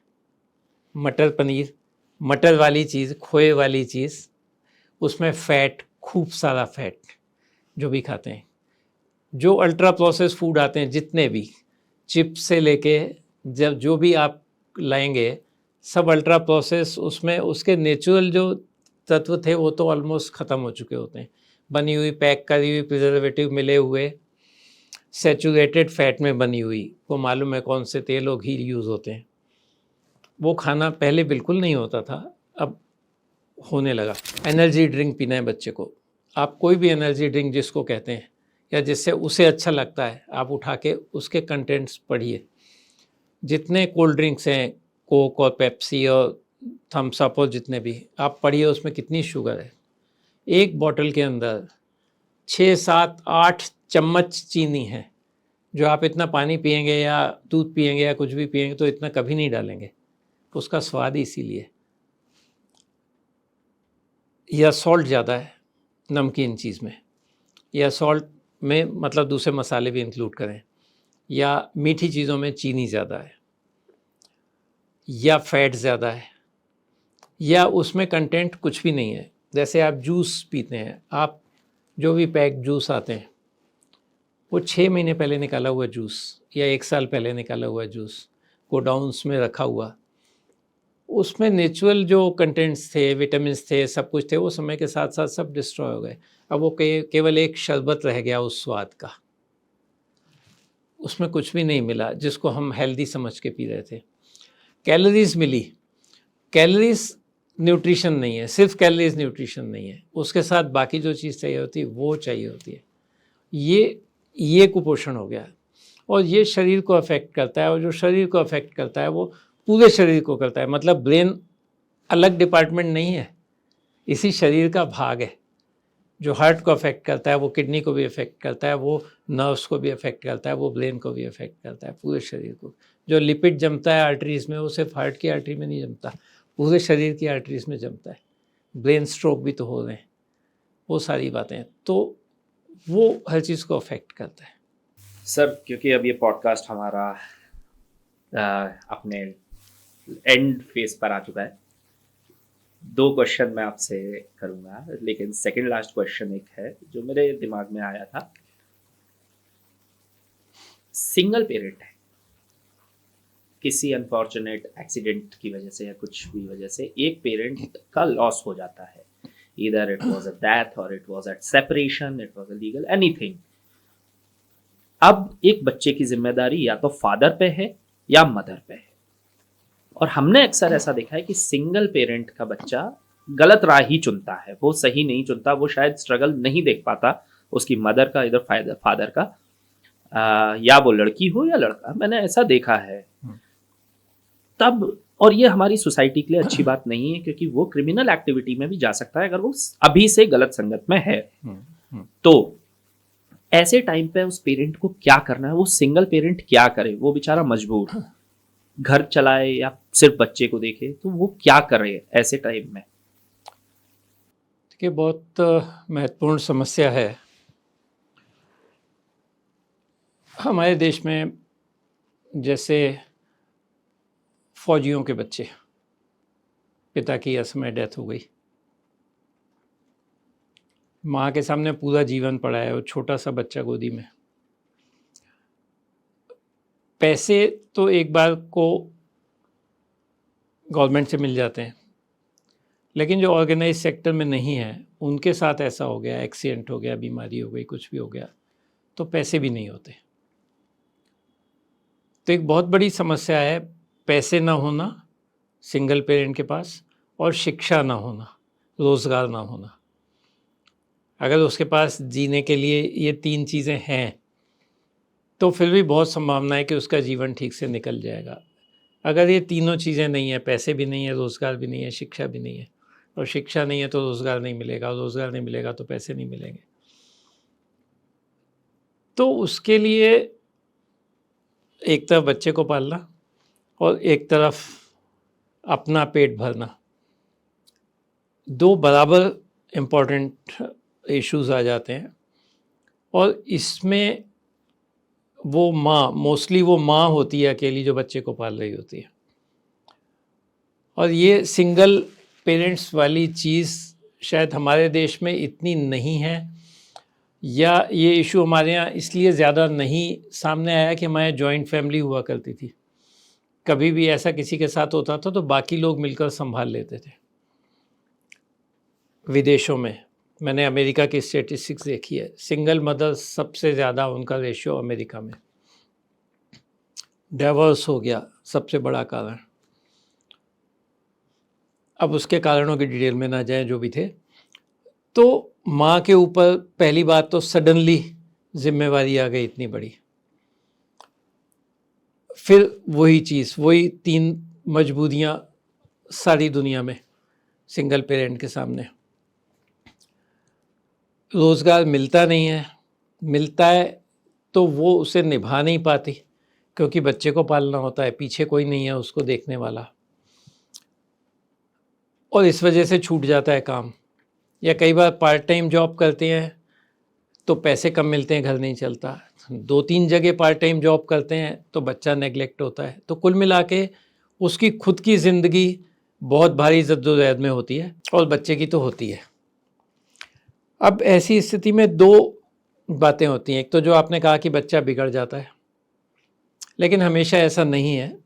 मटर पनीर, मटर वाली चीज़, खोए वाली चीज़, उसमें फ़ैट, खूब सारा फ़ैट जो भी खाते हैं। जो अल्ट्रा प्रोसेस फूड आते हैं जितने भी, चिप्स से लेके जब जो भी आप लाएंगे सब अल्ट्रा प्रोसेस, उसमें उसके नेचुरल जो तत्व थे वो तो ऑलमोस्ट ख़त्म हो चुके होते हैं। बनी हुई, पैक करी हुई, प्रिजर्वेटिव मिले हुए, सैचुरेटेड फैट में बनी हुई, वो मालूम है कौन से तेल और घी यूज़ होते हैं। वो खाना पहले बिल्कुल नहीं होता था, अब होने लगा। एनर्जी ड्रिंक पीना है बच्चे को, आप कोई भी एनर्जी ड्रिंक जिसको कहते हैं या जिससे उसे अच्छा लगता है, आप उठा के उसके कंटेंट्स पढ़िए। जितने कोल्ड ड्रिंक्स हैं, कोक और पेप्सी और थम्स अप और जितने भी, आप पढ़िए उसमें कितनी शुगर है। एक बॉटल के अंदर 6, 7, 8 चम्मच चीनी है, जो आप इतना पानी पिएंगे या दूध पिएंगे या कुछ भी पिएंगे तो इतना कभी नहीं डालेंगे, उसका स्वाद ही इसीलिए। या सॉल्ट ज़्यादा है नमकीन चीज़ में, या सॉल्ट में मतलब दूसरे मसाले भी इंक्लूड करें, या मीठी चीज़ों में चीनी ज़्यादा है, या फैट ज़्यादा है, या उसमें कंटेंट कुछ भी नहीं है। जैसे आप जूस पीते हैं, आप जो भी पैक जूस आते हैं वो 6 महीने पहले निकाला हुआ जूस या 1 साल पहले निकाला हुआ जूस गोडाउन्स में रखा हुआ, उसमें नेचुरल जो कंटेंट्स थे, विटामिन्स थे, सब कुछ थे, वो समय के साथ साथ सब डिस्ट्रॉय हो गए। अब वो केवल एक शरबत रह गया उस स्वाद का, उसमें कुछ भी नहीं मिला जिसको हम हेल्दी समझ के पी रहे थे। कैलोरीज मिली, कैलोरीज न्यूट्रिशन नहीं है, सिर्फ कैलोरीज न्यूट्रिशन नहीं है, उसके साथ बाकी जो चीज़ चाहिए होती है वो चाहिए होती है। ये कुपोषण हो गया और ये शरीर को अफेक्ट करता है, और जो शरीर को अफेक्ट करता है वो पूरे शरीर को करता है। मतलब ब्रेन अलग डिपार्टमेंट नहीं है, इसी शरीर का भाग है। जो हार्ट को अफेक्ट करता है वो किडनी को भी अफेक्ट करता है, वो नर्व्स को भी अफेक्ट करता है, वो ब्रेन को भी अफेक्ट करता है, पूरे शरीर को। जो लिपिड जमता है आर्टरीज़ में, वो सिर्फ हार्ट की आर्टरी में नहीं जमता, पूरे शरीर की आर्टरीज़ में जमता है। ब्रेन स्ट्रोक भी तो हो रहे हैं, वो सारी बातें, तो वो हर चीज़ को अफेक्ट करता है। सर, क्योंकि अब ये पॉडकास्ट हमारा अपने एंड फेज पर आ चुका है, 2 क्वेश्चन मैं आपसे करूँगा, लेकिन सेकंड लास्ट क्वेश्चन एक है जो मेरे दिमाग में आया था। सिंगल पेरेंट है, किसी अनफॉर्चुनेट एक्सीडेंट की वजह से या कुछ भी वजह से एक पेरेंट का लॉस हो जाता है, either it was a death or it was a separation, it was a legal anything। अब एक बच्चे की जिम्मेदारी या तो फादर पे है या मदर पे है, और हमने अक्सर ऐसा देखा है कि सिंगल पेरेंट का बच्चा गलत राह ही चुनता है, वो सही नहीं चुनता, वो शायद स्ट्रगल नहीं देख पाता उसकी मदर का, इधर फादर का, या वो लड़की हो या लड़का, मैंने ऐसा देखा है। तब, और ये हमारी सोसाइटी के लिए अच्छी बात नहीं है, क्योंकि वो क्रिमिनल एक्टिविटी में भी जा सकता है अगर वो अभी से गलत संगत में है। तो ऐसे टाइम पे उस पेरेंट को क्या करना है, वो सिंगल पेरेंट क्या करे, वो बेचारा मजबूर घर चलाए या सिर्फ बच्चे को देखे, तो वो क्या करे ऐसे टाइम में? देखिए, बहुत महत्वपूर्ण समस्या है हमारे देश में। जैसे फौजियों के बच्चे, पिता की असमय डेथ हो गई, माँ के सामने पूरा जीवन पड़ा है और छोटा सा बच्चा गोदी में। पैसे तो एक बार को गवर्नमेंट से मिल जाते हैं, लेकिन जो ऑर्गेनाइज सेक्टर में नहीं है उनके साथ ऐसा हो गया, एक्सीडेंट हो गया, बीमारी हो गई, कुछ भी हो गया, तो पैसे भी नहीं होते। तो एक बहुत बड़ी समस्या है पैसे ना होना सिंगल पेरेंट के पास, और शिक्षा ना होना, रोज़गार ना होना। अगर उसके पास जीने के लिए ये 3 चीज़ें हैं तो फिर भी बहुत संभावना है कि उसका जीवन ठीक से निकल जाएगा। अगर ये तीनों चीज़ें नहीं है, पैसे भी नहीं है, रोज़गार भी नहीं है, शिक्षा भी नहीं है, और शिक्षा नहीं है तो रोज़गार नहीं मिलेगा, और रोज़गार नहीं मिलेगा तो पैसे नहीं मिलेंगे, तो उसके लिए एक तरफ बच्चे को पालना और एक तरफ अपना पेट भरना, 2 बराबर इम्पोर्टेंट इश्यूज़ आ जाते हैं। और इसमें वो माँ, मोस्टली वो माँ होती है अकेली जो बच्चे को पाल रही होती है, और ये सिंगल पेरेंट्स वाली चीज़ शायद हमारे देश में इतनी नहीं है, या ये इशू हमारे यहाँ इसलिए ज़्यादा नहीं सामने आया कि हमारे जॉइंट फैमिली हुआ करती थी। कभी भी ऐसा किसी के साथ होता था तो बाकी लोग मिलकर संभाल लेते थे। विदेशों में मैंने अमेरिका की स्टेटिस्टिक्स देखी है, सिंगल मदर सबसे ज़्यादा उनका रेशियो अमेरिका में। डाइवोर्स हो गया सबसे बड़ा कारण। अब उसके कारणों की डिटेल में ना जाएं जो भी थे। तो माँ के ऊपर पहली बात तो सडनली जिम्मेवारी आ गई इतनी बड़ी, फिर वही चीज़, वही 3 मजबूरियाँ सारी दुनिया में सिंगल पेरेंट के सामने। रोज़गार मिलता नहीं है, मिलता है तो वो उसे निभा नहीं पाती क्योंकि बच्चे को पालना होता है, पीछे कोई नहीं है उसको देखने वाला, और इस वजह से छूट जाता है काम। या कई बार पार्ट टाइम जॉब करते हैं तो पैसे कम मिलते हैं, घर नहीं चलता। 2-3 जगह पार्ट टाइम जॉब करते हैं तो बच्चा नेगलेक्ट होता है। तो कुल मिला के उसकी खुद की ज़िंदगी बहुत भारी जद्दोजहद में होती है, और बच्चे की तो होती है। अब ऐसी स्थिति में 2 बातें होती हैं। एक तो जो आपने कहा कि बच्चा बिगड़ जाता है, लेकिन हमेशा ऐसा नहीं है।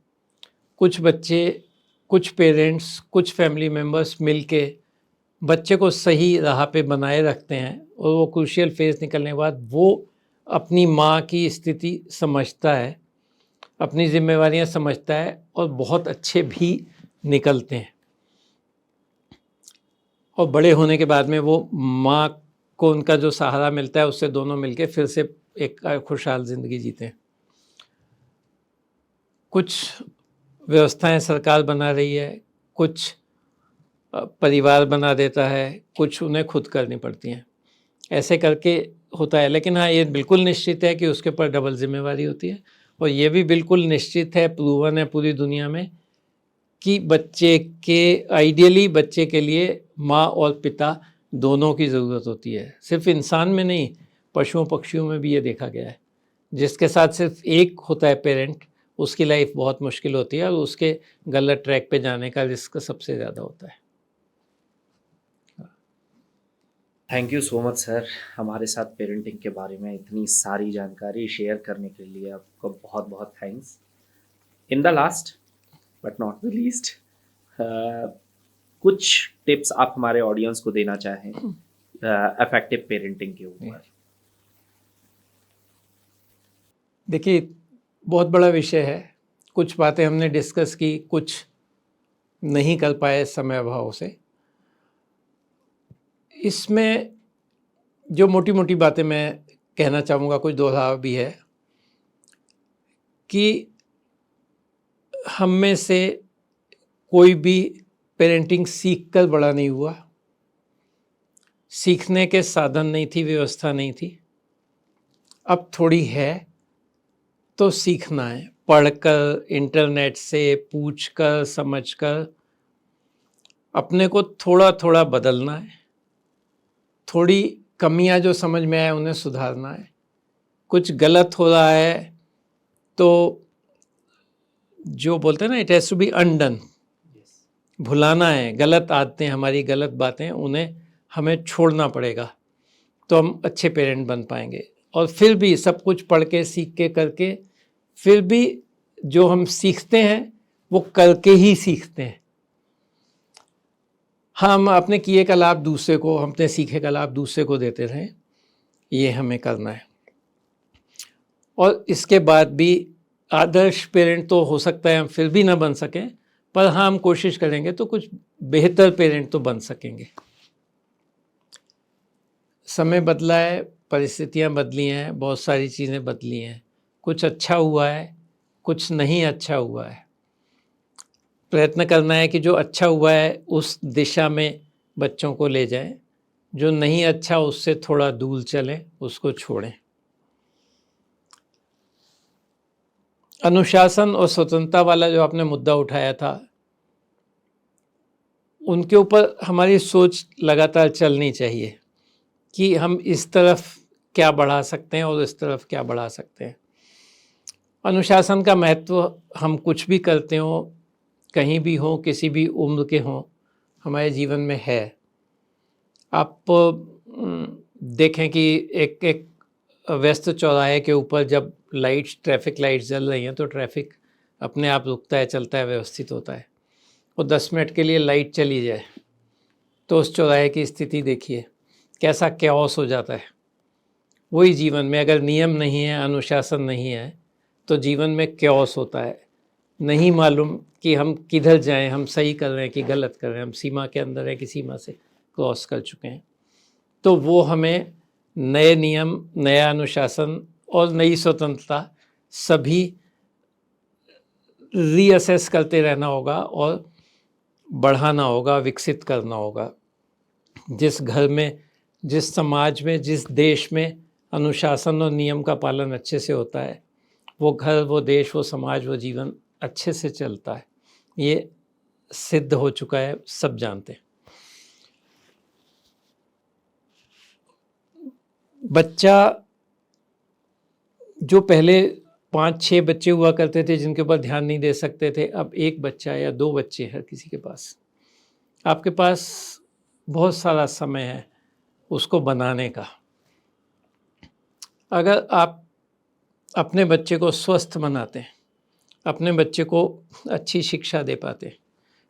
कुछ बच्चे, कुछ पेरेंट्स, कुछ फैमिली मेम्बर्स मिलके बच्चे को सही राह पे बनाए रखते हैं, और वो क्रूशियल फेज़ निकलने के बाद वो अपनी माँ की स्थिति समझता है, अपनी जिम्मेवारियाँ समझता है, और बहुत अच्छे भी निकलते हैं। और बड़े होने के बाद में वो माँ को उनका जो सहारा मिलता है उससे दोनों मिलके फिर से एक खुशहाल ज़िंदगी जीते हैं। कुछ व्यवस्थाएं सरकार बना रही है, कुछ परिवार बना देता है, कुछ उन्हें खुद करनी पड़ती हैं। ऐसे करके होता है। लेकिन हाँ, ये बिल्कुल निश्चित है कि उसके ऊपर डबल जिम्मेवारी होती है, और ये भी बिल्कुल निश्चित है, प्रूवन है पूरी दुनिया में, कि बच्चे के आइडियली बच्चे के लिए माँ और पिता दोनों की ज़रूरत होती है। सिर्फ इंसान में नहीं, पशुओं पक्षियों में भी ये देखा गया है। जिसके साथ सिर्फ एक होता है पेरेंट, उसकी लाइफ बहुत मुश्किल होती है, और उसके गलत ट्रैक पे जाने का रिस्क सबसे ज़्यादा होता है। Thank you so much sir, हमारे साथ पेरेंटिंग के बारे में इतनी सारी जानकारी शेयर करने के लिए आपको बहुत बहुत thanks. In the last but not the least, कुछ टिप्स आप हमारे ऑडियंस को देना चाहें इफेक्टिव पेरेंटिंग के ऊपर? देखिए, बहुत बड़ा विषय है। कुछ बातें हमने डिस्कस की, कुछ नहीं कर पाए समय अभाव से। इसमें जो मोटी मोटी बातें मैं कहना चाहूँगा, कुछ दोहराव भी है, कि हम में से कोई भी पेरेंटिंग सीख कर बड़ा नहीं हुआ। सीखने के साधन नहीं थी, व्यवस्था नहीं थी। अब थोड़ी है तो सीखना है, पढ़कर, इंटरनेट से पूछकर, समझकर अपने को थोड़ा थोड़ा बदलना है। थोड़ी कमियां जो समझ में आए उन्हें सुधारना है। कुछ गलत हो रहा है तो जो बोलते हैं ना, it has to be undone, भुलाना है। गलत आदतें, हमारी गलत बातें, उन्हें हमें छोड़ना पड़ेगा, तो हम अच्छे पेरेंट बन पाएंगे। और फिर भी सब कुछ पढ़ के, सीख के, करके, फिर भी जो हम सीखते हैं वो करके ही सीखते हैं। हम अपने किए का लाभ दूसरे को, हम अपने सीखे का लाभ दूसरे को देते रहें, ये हमें करना है। और इसके बाद भी आदर्श पेरेंट तो हो सकता है हम फिर भी ना बन सकें, पर हाँ, हम कोशिश करेंगे तो कुछ बेहतर पेरेंट तो बन सकेंगे। समय बदला है, परिस्थितियां बदली हैं, बहुत सारी चीज़ें बदली हैं, कुछ अच्छा हुआ है, कुछ नहीं अच्छा हुआ है। प्रयत्न करना है कि जो अच्छा हुआ है उस दिशा में बच्चों को ले जाएं, जो नहीं अच्छा उससे थोड़ा दूर चलें, उसको छोड़ें। अनुशासन और स्वतंत्रता वाला जो आपने मुद्दा उठाया था, उनके ऊपर हमारी सोच लगातार चलनी चाहिए कि हम इस तरफ क्या बढ़ा सकते हैं और इस तरफ क्या बढ़ा सकते हैं। अनुशासन का महत्व हम कुछ भी करते हो, कहीं भी हो, किसी भी उम्र के हों, हमारे जीवन में है। आप देखें कि एक एक व्यस्त चौराहे के ऊपर जब लाइट्स, ट्रैफिक लाइट्स जल रही हैं तो ट्रैफिक अपने आप रुकता है, चलता है, व्यवस्थित होता है। और 10 मिनट के लिए लाइट चली जाए तो उस चौराहे की स्थिति देखिए, कैसा कैओस हो जाता है। वही जीवन में अगर नियम नहीं है, अनुशासन नहीं है, तो जीवन में कैओस होता है। नहीं मालूम कि हम किधर जाएं, हम सही कर रहे हैं कि गलत कर रहे हैं, हम सीमा के अंदर हैं कि सीमा से क्रॉस कर चुके हैं। तो वो हमें नए नियम, नया अनुशासन और नई स्वतंत्रता सभी रीअसेस करते रहना होगा और बढ़ाना होगा, विकसित करना होगा। जिस घर में, जिस समाज में, जिस देश में अनुशासन और नियम का पालन अच्छे से होता है, वो घर, वो देश, वो समाज, वो जीवन अच्छे से चलता है। ये सिद्ध हो चुका है, सब जानते हैं। बच्चा, जो पहले 5-6 बच्चे हुआ करते थे जिनके ऊपर ध्यान नहीं दे सकते थे, अब 1 बच्चा या 2 बच्चे हैं किसी के पास। आपके पास बहुत सारा समय है उसको बनाने का। अगर आप अपने बच्चे को स्वस्थ बनाते हैं, अपने बच्चे को अच्छी शिक्षा दे पाते हैं,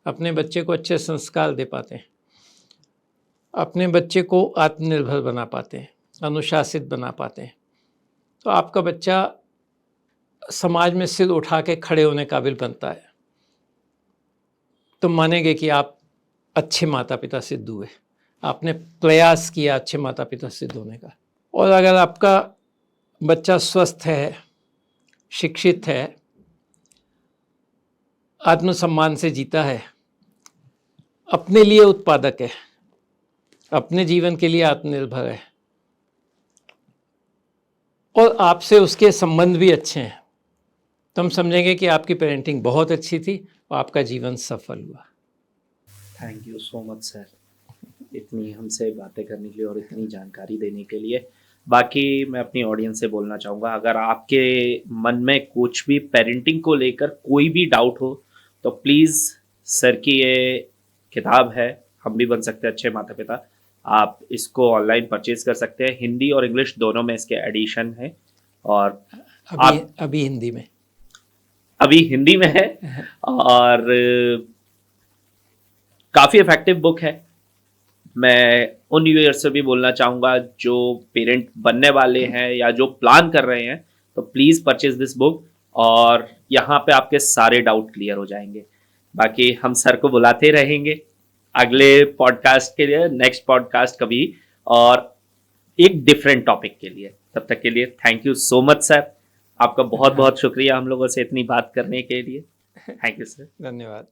अपने बच्चे को अच्छे संस्कार दे पाते हैं, अपने बच्चे को आत्मनिर्भर बना पाते हैं, अनुशासित बना पाते हैं, तो आपका बच्चा समाज में सिर उठा के खड़े होने काबिल बनता है। तो मानेंगे कि आप अच्छे माता पिता सिद्ध हुए, आपने प्रयास किया अच्छे माता पिता सिद्ध होने का। और अगर आपका बच्चा स्वस्थ है, शिक्षित है, आत्मसम्मान से जीता है, अपने लिए उत्पादक है, अपने जीवन के लिए आत्मनिर्भर है और आपसे उसके संबंध भी अच्छे हैं, तो हम समझेंगे कि आपकी पेरेंटिंग बहुत अच्छी थी और आपका जीवन सफल हुआ। Thank you so much sir, इतनी हमसे बातें करने के लिए और इतनी जानकारी देने के लिए। बाकी मैं अपनी ऑडियंस से बोलना चाहूँगा, अगर आपके मन में कुछ भी पेरेंटिंग को लेकर कोई भी डाउट हो तो प्लीज़ सर की ये किताब है, हम भी बन सकते हैं अच्छे माता पिता, आप इसको ऑनलाइन परचेज कर सकते हैं। हिंदी और इंग्लिश दोनों में इसके एडिशन है और अभी हिंदी में, अभी हिंदी में है और काफ़ी इफेक्टिव बुक है। मैं उन व्यूअर्स से भी बोलना चाहूँगा जो पेरेंट बनने वाले हैं या जो प्लान कर रहे हैं, तो प्लीज़ परचेज दिस बुक और यहाँ पे आपके सारे डाउट क्लियर हो जाएंगे। बाकी हम सर को बुलाते रहेंगे अगले पॉडकास्ट के लिए, नेक्स्ट पॉडकास्ट कभी और एक डिफरेंट टॉपिक के लिए। तब तक के लिए thank you so much sir, आपका बहुत बहुत शुक्रिया हम लोगों से इतनी बात करने के लिए। Thank you sir. धन्यवाद।